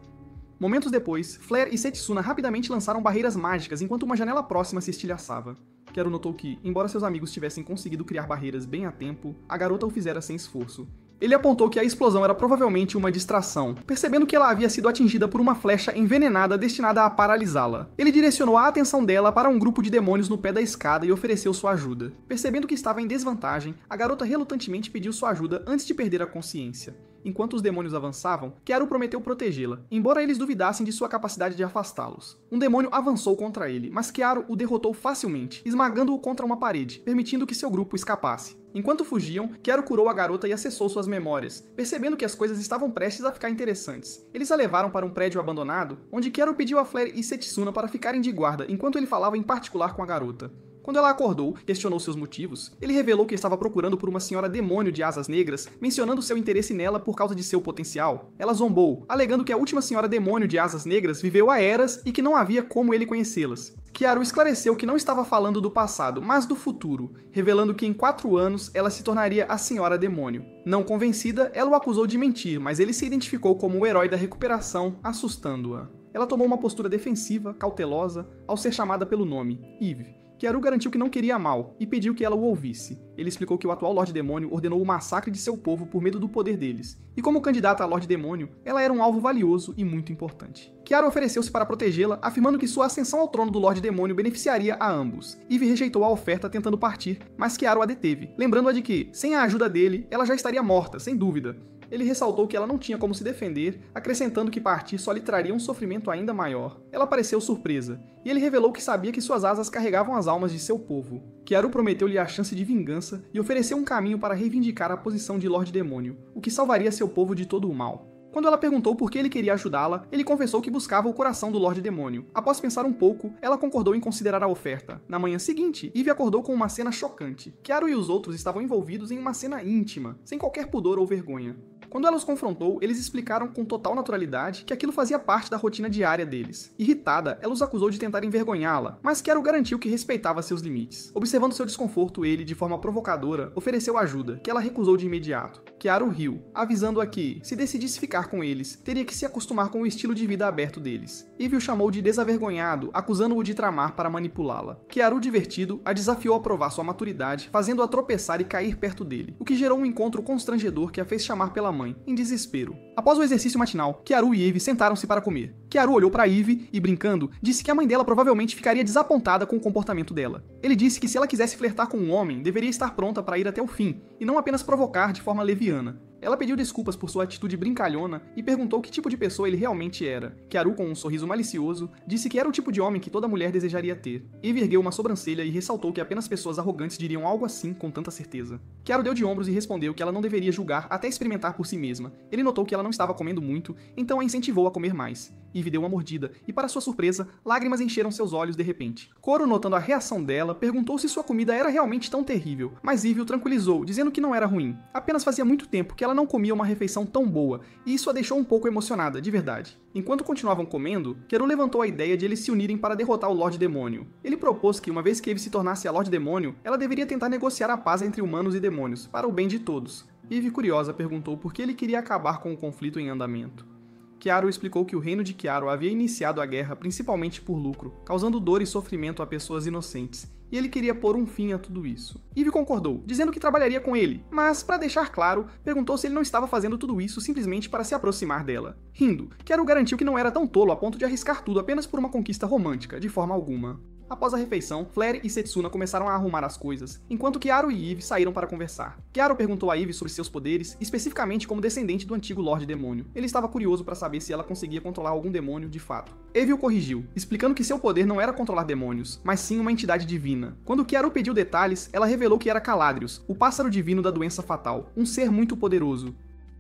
Momentos depois, Flare e Setsuna rapidamente lançaram barreiras mágicas enquanto uma janela próxima se estilhaçava. Kiaru notou que, embora seus amigos tivessem conseguido criar barreiras bem a tempo, a garota o fizera sem esforço. Ele apontou que a explosão era provavelmente uma distração, percebendo que ela havia sido atingida por uma flecha envenenada destinada a paralisá-la. Ele direcionou a atenção dela para um grupo de demônios no pé da escada e ofereceu sua ajuda. Percebendo que estava em desvantagem, a garota relutantemente pediu sua ajuda antes de perder a consciência. Enquanto os demônios avançavam, Kiaru prometeu protegê-la, embora eles duvidassem de sua capacidade de afastá-los. Um demônio avançou contra ele, mas Kiaru o derrotou facilmente, esmagando-o contra uma parede, permitindo que seu grupo escapasse. Enquanto fugiam, Kiaru curou a garota e acessou suas memórias, percebendo que as coisas estavam prestes a ficar interessantes. Eles a levaram para um prédio abandonado, onde Kiaru pediu a Flare e Setsuna para ficarem de guarda enquanto ele falava em particular com a garota. Quando ela acordou, questionou seus motivos, ele revelou que estava procurando por uma senhora demônio de asas negras, mencionando seu interesse nela por causa de seu potencial. Ela zombou, alegando que a última senhora demônio de asas negras viveu há eras e que não havia como ele conhecê-las. Kiaru esclareceu que não estava falando do passado, mas do futuro, revelando que em 4 anos ela se tornaria a Senhora Demônio. Não convencida, ela o acusou de mentir, mas ele se identificou como o herói da recuperação, assustando-a. Ela tomou uma postura defensiva, cautelosa, ao ser chamada pelo nome, Eve. Kiaru garantiu que não queria mal, e pediu que ela o ouvisse. Ele explicou que o atual Lorde Demônio ordenou o massacre de seu povo por medo do poder deles, e como candidata a Lorde Demônio, ela era um alvo valioso e muito importante. Kiaru ofereceu-se para protegê-la, afirmando que sua ascensão ao trono do Lorde Demônio beneficiaria a ambos. Eve rejeitou a oferta tentando partir, mas Kiaru a deteve, lembrando-a de que, sem a ajuda dele, ela já estaria morta, sem dúvida. Ele ressaltou que ela não tinha como se defender, acrescentando que partir só lhe traria um sofrimento ainda maior. Ela pareceu surpresa, e ele revelou que sabia que suas asas carregavam as almas de seu povo. Kiaru prometeu-lhe a chance de vingança e ofereceu um caminho para reivindicar a posição de Lorde Demônio, o que salvaria seu povo de todo o mal. Quando ela perguntou por que ele queria ajudá-la, ele confessou que buscava o coração do Lorde Demônio. Após pensar um pouco, ela concordou em considerar a oferta. Na manhã seguinte, Eve acordou com uma cena chocante. Kiaru e os outros estavam envolvidos em uma cena íntima, sem qualquer pudor ou vergonha. Quando ela os confrontou, eles explicaram com total naturalidade que aquilo fazia parte da rotina diária deles. Irritada, ela os acusou de tentar envergonhá-la, mas Kiaru garantiu que respeitava seus limites. Observando seu desconforto, ele, de forma provocadora, ofereceu ajuda, que ela recusou de imediato. Kiaru riu, avisando-a que, se decidisse ficar com eles, teria que se acostumar com o estilo de vida aberto deles. Eve o chamou de desavergonhado, acusando-o de tramar para manipulá-la. Kiaru, divertido, a desafiou a provar sua maturidade, fazendo-a tropeçar e cair perto dele, o que gerou um encontro constrangedor que a fez chamar pela mãe, em desespero. Após o exercício matinal, Kiaru e Eve sentaram-se para comer. Kiaru olhou para Eve e, brincando, disse que a mãe dela provavelmente ficaria desapontada com o comportamento dela. Ele disse que se ela quisesse flertar com um homem, deveria estar pronta para ir até o fim, e não apenas provocar de forma leviana. Ela pediu desculpas por sua atitude brincalhona e perguntou que tipo de pessoa ele realmente era. Kiaru, com um sorriso malicioso, disse que era o tipo de homem que toda mulher desejaria ter. Eve ergueu uma sobrancelha e ressaltou que apenas pessoas arrogantes diriam algo assim com tanta certeza. Kiaru deu de ombros e respondeu que ela não deveria julgar até experimentar por si mesma. Ele notou que ela não estava comendo muito, então a incentivou a comer mais. Eve deu uma mordida e, para sua surpresa, lágrimas encheram seus olhos de repente. Koro, notando a reação dela, perguntou se sua comida era realmente tão terrível, mas Eve o tranquilizou, dizendo que não era ruim. Apenas fazia muito tempo que ela não comia uma refeição tão boa, e isso a deixou um pouco emocionada, de verdade. Enquanto continuavam comendo, Kiaru levantou a ideia de eles se unirem para derrotar o Lorde Demônio. Ele propôs que, uma vez que Eve se tornasse a Lorde Demônio, ela deveria tentar negociar a paz entre humanos e demônios, para o bem de todos. Eve, curiosa, perguntou por que ele queria acabar com o conflito em andamento. Kiaru explicou que o reino de Kiaru havia iniciado a guerra principalmente por lucro, causando dor e sofrimento a pessoas inocentes, e ele queria pôr um fim a tudo isso. Eve concordou, dizendo que trabalharia com ele, mas, para deixar claro, perguntou se ele não estava fazendo tudo isso simplesmente para se aproximar dela. Rindo, Kiaru garantiu que não era tão tolo a ponto de arriscar tudo apenas por uma conquista romântica, de forma alguma. Após a refeição, Flare e Setsuna começaram a arrumar as coisas, enquanto Kiaru e Eve saíram para conversar. Kiaru perguntou a Eve sobre seus poderes, especificamente como descendente do antigo Lorde Demônio. Ele estava curioso para saber se ela conseguia controlar algum demônio de fato. Eve o corrigiu, explicando que seu poder não era controlar demônios, mas sim uma entidade divina. Quando Kiaru pediu detalhes, ela revelou que era Caladrius, o pássaro divino da doença fatal, um ser muito poderoso.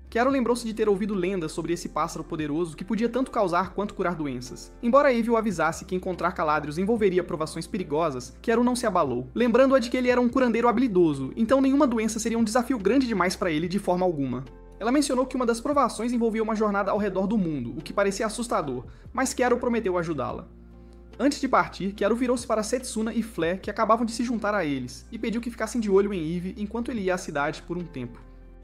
Kiaru lembrou-se de ter ouvido lendas sobre esse pássaro poderoso que podia tanto causar quanto curar doenças. Embora Eve o avisasse que encontrar Caladrius envolveria provações perigosas, Kiaru não se abalou, lembrando-a de que ele era um curandeiro habilidoso, então nenhuma doença seria um desafio grande demais para ele de forma alguma. Ela mencionou que uma das provações envolvia uma jornada ao redor do mundo, o que parecia assustador, mas Kiaru prometeu ajudá-la. Antes de partir, Kiaru virou-se para Setsuna e Flare, que acabavam de se juntar a eles, e pediu que ficassem de olho em Eve enquanto ele ia à cidade por um tempo.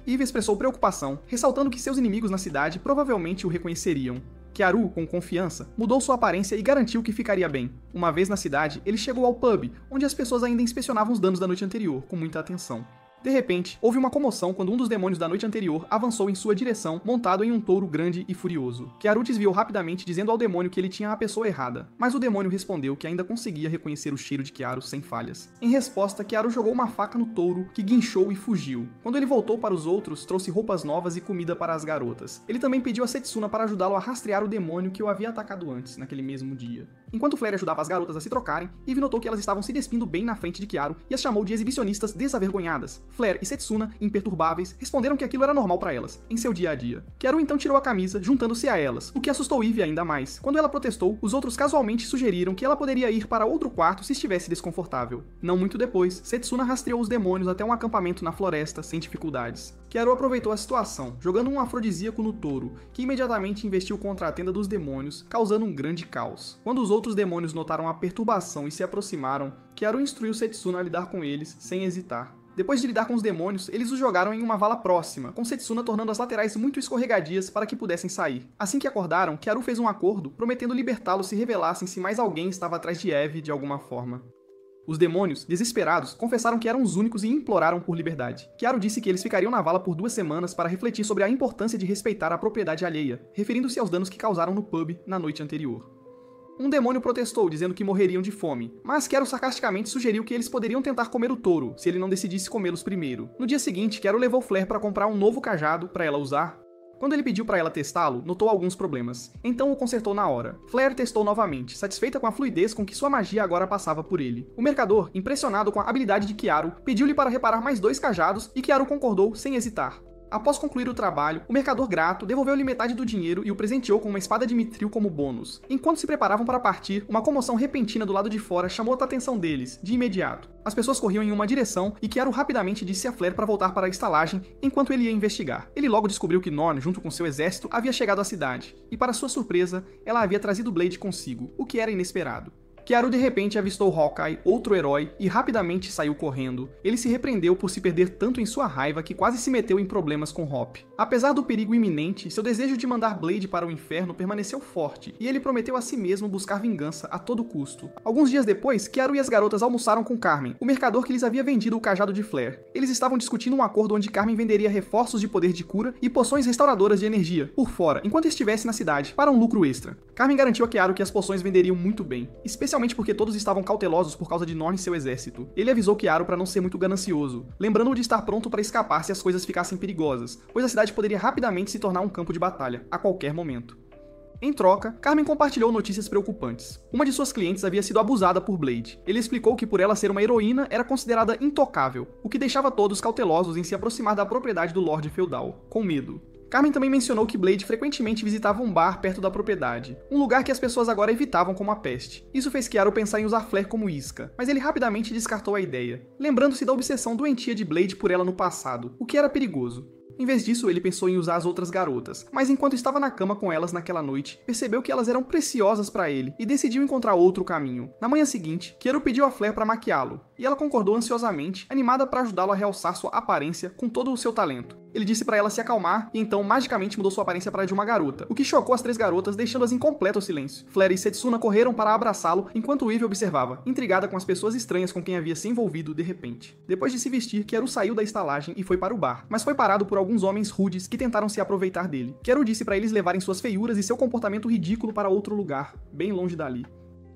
Eve expressou preocupação, ressaltando que seus inimigos na cidade provavelmente o reconheceriam. Kiaru, com confiança, mudou sua aparência e garantiu que ficaria bem. Uma vez na cidade, ele chegou ao pub, onde as pessoas ainda inspecionavam os danos da noite anterior, com muita atenção. De repente, houve uma comoção quando um dos demônios da noite anterior avançou em sua direção, montado em um touro grande e furioso. Kiaru desviou rapidamente, dizendo ao demônio que ele tinha a pessoa errada, mas o demônio respondeu que ainda conseguia reconhecer o cheiro de Kiaru sem falhas. Em resposta, Kiaru jogou uma faca no touro, que guinchou e fugiu. Quando ele voltou para os outros, trouxe roupas novas e comida para as garotas. Ele também pediu a Setsuna para ajudá-lo a rastrear o demônio que o havia atacado antes, naquele mesmo dia. Enquanto Flare ajudava as garotas a se trocarem, Eve notou que elas estavam se despindo bem na frente de Kiaru e as chamou de exibicionistas desavergonhadas. Flare e Setsuna, imperturbáveis, responderam que aquilo era normal para elas, em seu dia a dia. Kiaru então tirou a camisa, juntando-se a elas, o que assustou Eve ainda mais. Quando ela protestou, os outros casualmente sugeriram que ela poderia ir para outro quarto se estivesse desconfortável. Não muito depois, Setsuna rastreou os demônios até um acampamento na floresta, sem dificuldades. Kiaru aproveitou a situação, jogando um afrodisíaco no touro, que imediatamente investiu contra a tenda dos demônios, causando um grande caos. Quando os outros demônios notaram a perturbação e se aproximaram, Kiaru instruiu Setsuna a lidar com eles, sem hesitar. Depois de lidar com os demônios, eles os jogaram em uma vala próxima, com Setsuna tornando as laterais muito escorregadias para que pudessem sair. Assim que acordaram, Kiaru fez um acordo, prometendo libertá-los se revelassem se mais alguém estava atrás de Eve de alguma forma. Os demônios, desesperados, confessaram que eram os únicos e imploraram por liberdade. Kiaru disse que eles ficariam na vala por 2 semanas para refletir sobre a importância de respeitar a propriedade alheia, referindo-se aos danos que causaram no pub na noite anterior. Um demônio protestou, dizendo que morreriam de fome, mas Kiaru sarcasticamente sugeriu que eles poderiam tentar comer o touro, se ele não decidisse comê-los primeiro. No dia seguinte, Kiaru levou Flare para comprar um novo cajado para ela usar, Quando ele pediu para ela testá-lo, notou alguns problemas. Então o consertou na hora. Flare testou novamente, satisfeita com a fluidez com que sua magia agora passava por ele. O mercador, impressionado com a habilidade de Kiaru, pediu-lhe para reparar mais 2 cajados e Kiaru concordou sem hesitar. Após concluir o trabalho, o mercador grato devolveu-lhe metade do dinheiro e o presenteou com uma espada de mitril como bônus. Enquanto se preparavam para partir, uma comoção repentina do lado de fora chamou a atenção deles, de imediato. As pessoas corriam em uma direção e Kiaru rapidamente disse a Flare para voltar para a estalagem enquanto ele ia investigar. Ele logo descobriu que Norn, junto com seu exército, havia chegado à cidade, e para sua surpresa, ela havia trazido Blade consigo, o que era inesperado. Kiaru de repente avistou Hawkeye, outro herói, e rapidamente saiu correndo. Ele se repreendeu por se perder tanto em sua raiva que quase se meteu em problemas com Hop. Apesar do perigo iminente, seu desejo de mandar Blade para o inferno permaneceu forte, e ele prometeu a si mesmo buscar vingança a todo custo. Alguns dias depois, Kiaru e as garotas almoçaram com Carmen, o mercador que lhes havia vendido o cajado de Flare. Eles estavam discutindo um acordo onde Carmen venderia reforços de poder de cura e poções restauradoras de energia, por fora, enquanto estivesse na cidade, para um lucro extra. Carmen garantiu a Kiaru que as poções venderiam muito bem, especialmente porque todos estavam cautelosos por causa de Norn e seu exército. Ele avisou Kiaru para não ser muito ganancioso, lembrando-o de estar pronto para escapar se as coisas ficassem perigosas, pois a cidade poderia rapidamente se tornar um campo de batalha, a qualquer momento. Em troca, Carmen compartilhou notícias preocupantes. Uma de suas clientes havia sido abusada por Blade. Ele explicou que por ela ser uma heroína, era considerada intocável, o que deixava todos cautelosos em se aproximar da propriedade do Lorde Feudal, com medo. Carmen também mencionou que Blade frequentemente visitava um bar perto da propriedade, um lugar que as pessoas agora evitavam como a peste. Isso fez Kiaru pensar em usar Flare como isca, mas ele rapidamente descartou a ideia, lembrando-se da obsessão doentia de Blade por ela no passado, o que era perigoso. Em vez disso, ele pensou em usar as outras garotas, mas enquanto estava na cama com elas naquela noite, percebeu que elas eram preciosas para ele e decidiu encontrar outro caminho. Na manhã seguinte, Kiaru pediu a Flare para maquiá-lo, e ela concordou ansiosamente, animada para ajudá-lo a realçar sua aparência com todo o seu talento. Ele disse para ela se acalmar e então magicamente mudou sua aparência para a de uma garota, o que chocou as 3 garotas, deixando-as em completo silêncio. Flare e Setsuna correram para abraçá-lo enquanto Ivy observava, intrigada com as pessoas estranhas com quem havia se envolvido de repente. Depois de se vestir, Kiaru saiu da estalagem e foi para o bar, mas foi parado por alguns homens rudes que tentaram se aproveitar dele. Kiaru disse para eles levarem suas feiuras e seu comportamento ridículo para outro lugar, bem longe dali.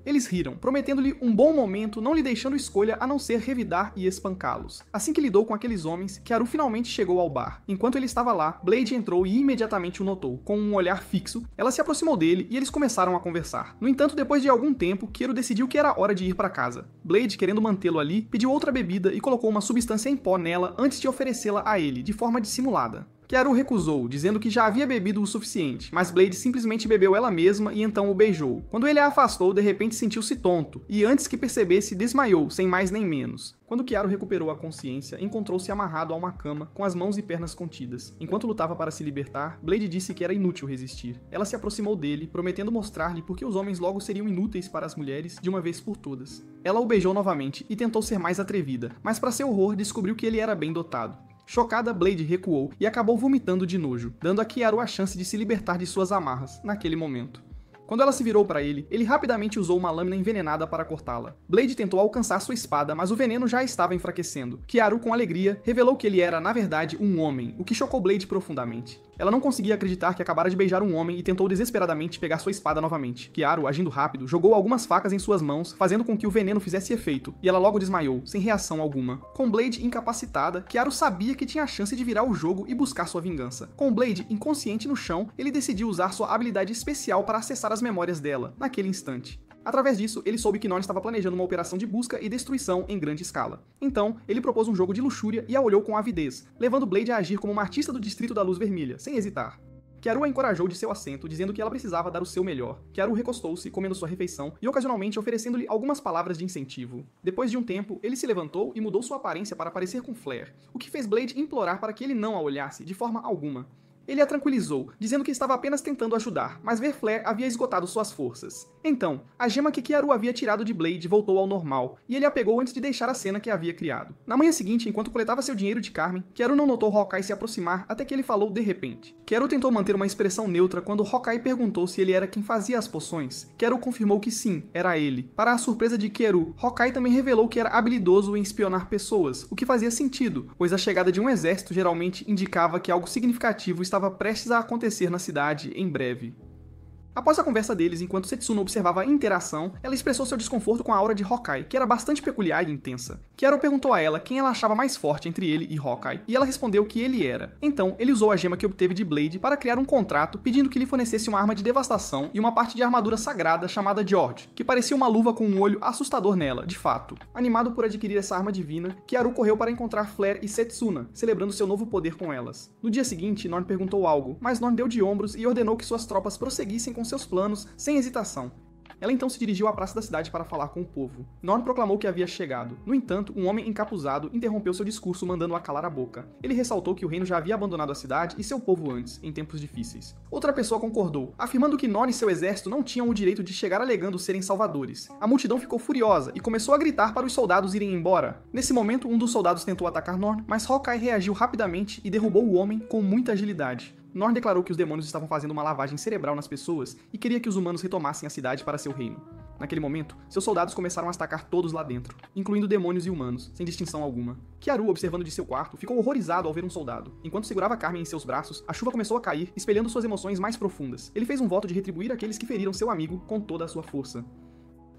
Eles riram, prometendo-lhe um bom momento, não lhe deixando escolha a não ser revidar e espancá-los. Assim que lidou com aqueles homens, Kiaru finalmente chegou ao bar. Enquanto ele estava lá, Blade entrou e imediatamente o notou. Com um olhar fixo, ela se aproximou dele e eles começaram a conversar. No entanto, depois de algum tempo, Kiaru decidiu que era hora de ir para casa. Blade, querendo mantê-lo ali, pediu outra bebida e colocou uma substância em pó nela antes de oferecê-la a ele, de forma dissimulada. Kiaru recusou, dizendo que já havia bebido o suficiente, mas Blade simplesmente bebeu ela mesma e então o beijou. Quando ele a afastou, de repente sentiu-se tonto, e antes que percebesse, desmaiou, sem mais nem menos. Quando Kiaru recuperou a consciência, encontrou-se amarrado a uma cama, com as mãos e pernas contidas. Enquanto lutava para se libertar, Blade disse que era inútil resistir. Ela se aproximou dele, prometendo mostrar-lhe por que os homens logo seriam inúteis para as mulheres, de uma vez por todas. Ela o beijou novamente e tentou ser mais atrevida, mas para seu horror descobriu que ele era bem dotado. Chocada, Blade recuou e acabou vomitando de nojo, dando a Kiaru a chance de se libertar de suas amarras, naquele momento. Quando ela se virou para ele, ele rapidamente usou uma lâmina envenenada para cortá-la. Blade tentou alcançar sua espada, mas o veneno já estava enfraquecendo. Kiaru, com alegria, revelou que ele era, na verdade, um homem, o que chocou Blade profundamente. Ela não conseguia acreditar que acabara de beijar um homem e tentou desesperadamente pegar sua espada novamente. Kiaru, agindo rápido, jogou algumas facas em suas mãos, fazendo com que o veneno fizesse efeito, e ela logo desmaiou, sem reação alguma. Com Blade incapacitada, Kiaru sabia que tinha a chance de virar o jogo e buscar sua vingança. Com Blade inconsciente no chão, ele decidiu usar sua habilidade especial para acessar as memórias dela, naquele instante. Através disso, ele soube que Norn estava planejando uma operação de busca e destruição em grande escala. Então, ele propôs um jogo de luxúria e a olhou com avidez, levando Blade a agir como uma artista do Distrito da Luz Vermelha, sem hesitar. Kiaru a encorajou de seu assento, dizendo que ela precisava dar o seu melhor. Kiaru recostou-se, comendo sua refeição, e ocasionalmente oferecendo-lhe algumas palavras de incentivo. Depois de um tempo, ele se levantou e mudou sua aparência para parecer com Flare, o que fez Blade implorar para que ele não a olhasse, de forma alguma. Ele a tranquilizou, dizendo que estava apenas tentando ajudar, mas ver Flare havia esgotado suas forças. Então, a gema que Kiaru havia tirado de Blade voltou ao normal, e ele a pegou antes de deixar a cena que havia criado. Na manhã seguinte, enquanto coletava seu dinheiro de Carmen, Kiaru não notou Hawkeye se aproximar até que ele falou de repente. Kiaru tentou manter uma expressão neutra quando Hawkeye perguntou se ele era quem fazia as poções. Kiaru confirmou que sim, era ele. Para a surpresa de Kiaru, Hawkeye também revelou que era habilidoso em espionar pessoas, o que fazia sentido, pois a chegada de um exército geralmente indicava que algo significativo estava prestes a acontecer na cidade em breve. Após a conversa deles, enquanto Setsuna observava a interação, ela expressou seu desconforto com a aura de Hawkeye, que era bastante peculiar e intensa. Kiaro perguntou a ela quem ela achava mais forte entre ele e Hawkeye, e ela respondeu que ele era. Então, ele usou a gema que obteve de Blade para criar um contrato pedindo que lhe fornecesse uma arma de devastação e uma parte de armadura sagrada chamada George, que parecia uma luva com um olho assustador nela, de fato. Animado por adquirir essa arma divina, Kiaro correu para encontrar Flare e Setsuna, celebrando seu novo poder com elas. No dia seguinte, Norn perguntou algo, mas Norn deu de ombros e ordenou que suas tropas prosseguissem com seus planos sem hesitação. Ela então se dirigiu à praça da cidade para falar com o povo. Norn proclamou que havia chegado. No entanto, um homem encapuzado interrompeu seu discurso mandando-a calar a boca. Ele ressaltou que o reino já havia abandonado a cidade e seu povo antes, em tempos difíceis. Outra pessoa concordou, afirmando que Norn e seu exército não tinham o direito de chegar alegando serem salvadores. A multidão ficou furiosa e começou a gritar para os soldados irem embora. Nesse momento, um dos soldados tentou atacar Norn, mas Hawkeye reagiu rapidamente e derrubou o homem com muita agilidade. Norn declarou que os demônios estavam fazendo uma lavagem cerebral nas pessoas e queria que os humanos retomassem a cidade para seu reino. Naquele momento, seus soldados começaram a atacar todos lá dentro, incluindo demônios e humanos, sem distinção alguma. Kiaru, observando de seu quarto, ficou horrorizado ao ver um soldado. Enquanto segurava Carmen em seus braços, a chuva começou a cair, espelhando suas emoções mais profundas. Ele fez um voto de retribuir aqueles que feriram seu amigo com toda a sua força.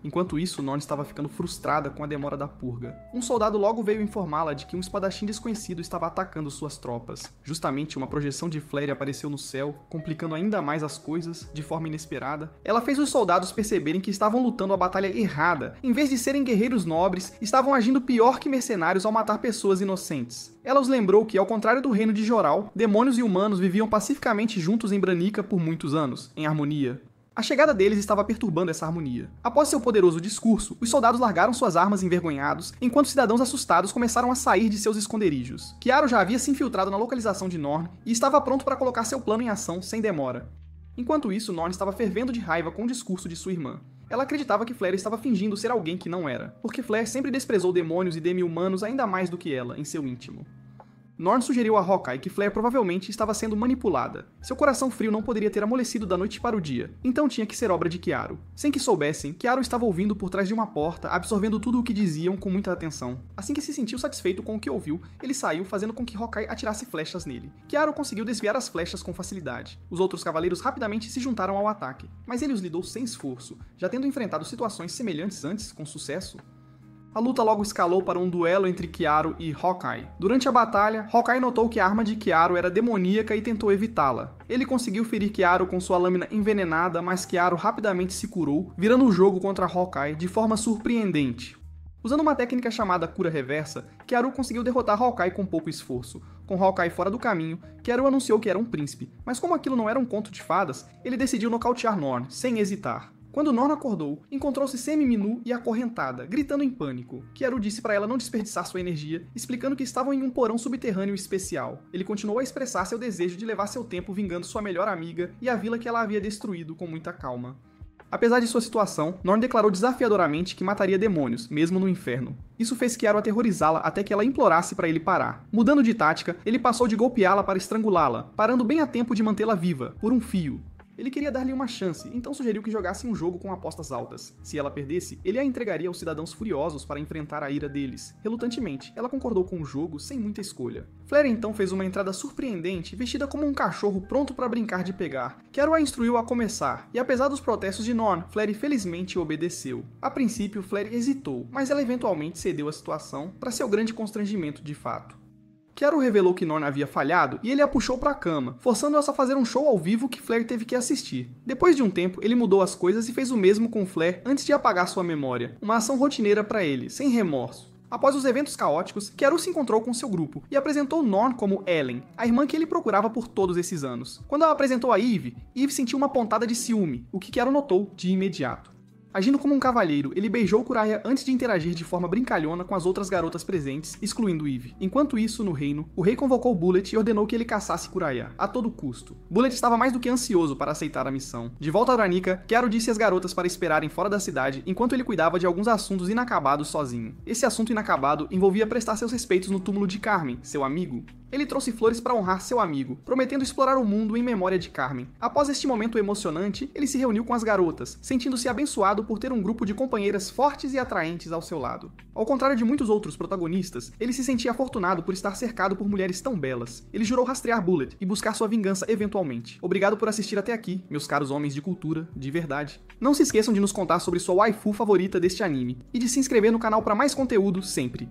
Enquanto isso, Norn estava ficando frustrada com a demora da purga. Um soldado logo veio informá-la de que um espadachim desconhecido estava atacando suas tropas. Justamente, uma projeção de Flare apareceu no céu, complicando ainda mais as coisas, de forma inesperada. Ela fez os soldados perceberem que estavam lutando a batalha errada. Em vez de serem guerreiros nobres, estavam agindo pior que mercenários ao matar pessoas inocentes. Ela os lembrou que, ao contrário do reino de Joral, demônios e humanos viviam pacificamente juntos em Branica por muitos anos, em harmonia. A chegada deles estava perturbando essa harmonia. Após seu poderoso discurso, os soldados largaram suas armas envergonhados, enquanto cidadãos assustados começaram a sair de seus esconderijos. Kiaro já havia se infiltrado na localização de Norn e estava pronto para colocar seu plano em ação sem demora. Enquanto isso, Norn estava fervendo de raiva com o discurso de sua irmã. Ela acreditava que Flare estava fingindo ser alguém que não era, porque Flare sempre desprezou demônios e demi-humanos ainda mais do que ela, em seu íntimo. Norn sugeriu a Hawkeye que Flare provavelmente estava sendo manipulada. Seu coração frio não poderia ter amolecido da noite para o dia, então tinha que ser obra de Kiaro. Sem que soubessem, Kiaro estava ouvindo por trás de uma porta, absorvendo tudo o que diziam com muita atenção. Assim que se sentiu satisfeito com o que ouviu, ele saiu, fazendo com que Hawkeye atirasse flechas nele. Kiaro conseguiu desviar as flechas com facilidade. Os outros cavaleiros rapidamente se juntaram ao ataque, mas ele os lidou sem esforço, já tendo enfrentado situações semelhantes antes com sucesso. A luta logo escalou para um duelo entre Kiaro e Hawkeye. Durante a batalha, Hawkeye notou que a arma de Kiaro era demoníaca e tentou evitá-la. Ele conseguiu ferir Kiaro com sua lâmina envenenada, mas Kiaro rapidamente se curou, virando o jogo contra Hawkeye de forma surpreendente. Usando uma técnica chamada cura reversa, Kiaro conseguiu derrotar Hawkeye com pouco esforço. Com Hawkeye fora do caminho, Kiaro anunciou que era um príncipe, mas como aquilo não era um conto de fadas, ele decidiu nocautear Norn, sem hesitar. Quando Norn acordou, encontrou-se semi-nu e acorrentada, gritando em pânico. Kiaro disse para ela não desperdiçar sua energia, explicando que estavam em um porão subterrâneo especial. Ele continuou a expressar seu desejo de levar seu tempo vingando sua melhor amiga e a vila que ela havia destruído com muita calma. Apesar de sua situação, Norn declarou desafiadoramente que mataria demônios, mesmo no inferno. Isso fez Kiaro aterrorizá-la até que ela implorasse para ele parar. Mudando de tática, ele passou de golpeá-la para estrangulá-la, parando bem a tempo de mantê-la viva, por um fio. Ele queria dar-lhe uma chance, então sugeriu que jogassem um jogo com apostas altas. Se ela perdesse, ele a entregaria aos cidadãos furiosos para enfrentar a ira deles. Relutantemente, ela concordou com o jogo sem muita escolha. Flare então fez uma entrada surpreendente, vestida como um cachorro pronto para brincar de pegar. Kiaro a instruiu a começar, e apesar dos protestos de Norn, Flare felizmente obedeceu. A princípio, Flare hesitou, mas ela eventualmente cedeu à situação, para seu grande constrangimento de fato. Kiaro revelou que Norn havia falhado e ele a puxou para a cama, forçando-a a fazer um show ao vivo que Flare teve que assistir. Depois de um tempo, ele mudou as coisas e fez o mesmo com Flare antes de apagar sua memória, uma ação rotineira para ele, sem remorso. Após os eventos caóticos, Kiaro se encontrou com seu grupo e apresentou Norn como Ellen, a irmã que ele procurava por todos esses anos. Quando ela apresentou a Eve, Eve sentiu uma pontada de ciúme, o que Kiaro notou de imediato. Agindo como um cavalheiro, ele beijou Kuraya antes de interagir de forma brincalhona com as outras garotas presentes, excluindo Eve. Enquanto isso, no reino, o rei convocou Bullet e ordenou que ele caçasse Kuraya, a todo custo. Bullet estava mais do que ansioso para aceitar a missão. De volta a Branica, Kiaro disse às garotas para esperarem fora da cidade enquanto ele cuidava de alguns assuntos inacabados sozinho. Esse assunto inacabado envolvia prestar seus respeitos no túmulo de Carmen, seu amigo. Ele trouxe flores para honrar seu amigo, prometendo explorar o mundo em memória de Carmen. Após este momento emocionante, ele se reuniu com as garotas, sentindo-se abençoado por ter um grupo de companheiras fortes e atraentes ao seu lado. Ao contrário de muitos outros protagonistas, ele se sentia afortunado por estar cercado por mulheres tão belas. Ele jurou rastrear Bullet e buscar sua vingança eventualmente. Obrigado por assistir até aqui, meus caros homens de cultura, de verdade. Não se esqueçam de nos contar sobre sua waifu favorita deste anime, e de se inscrever no canal para mais conteúdo sempre.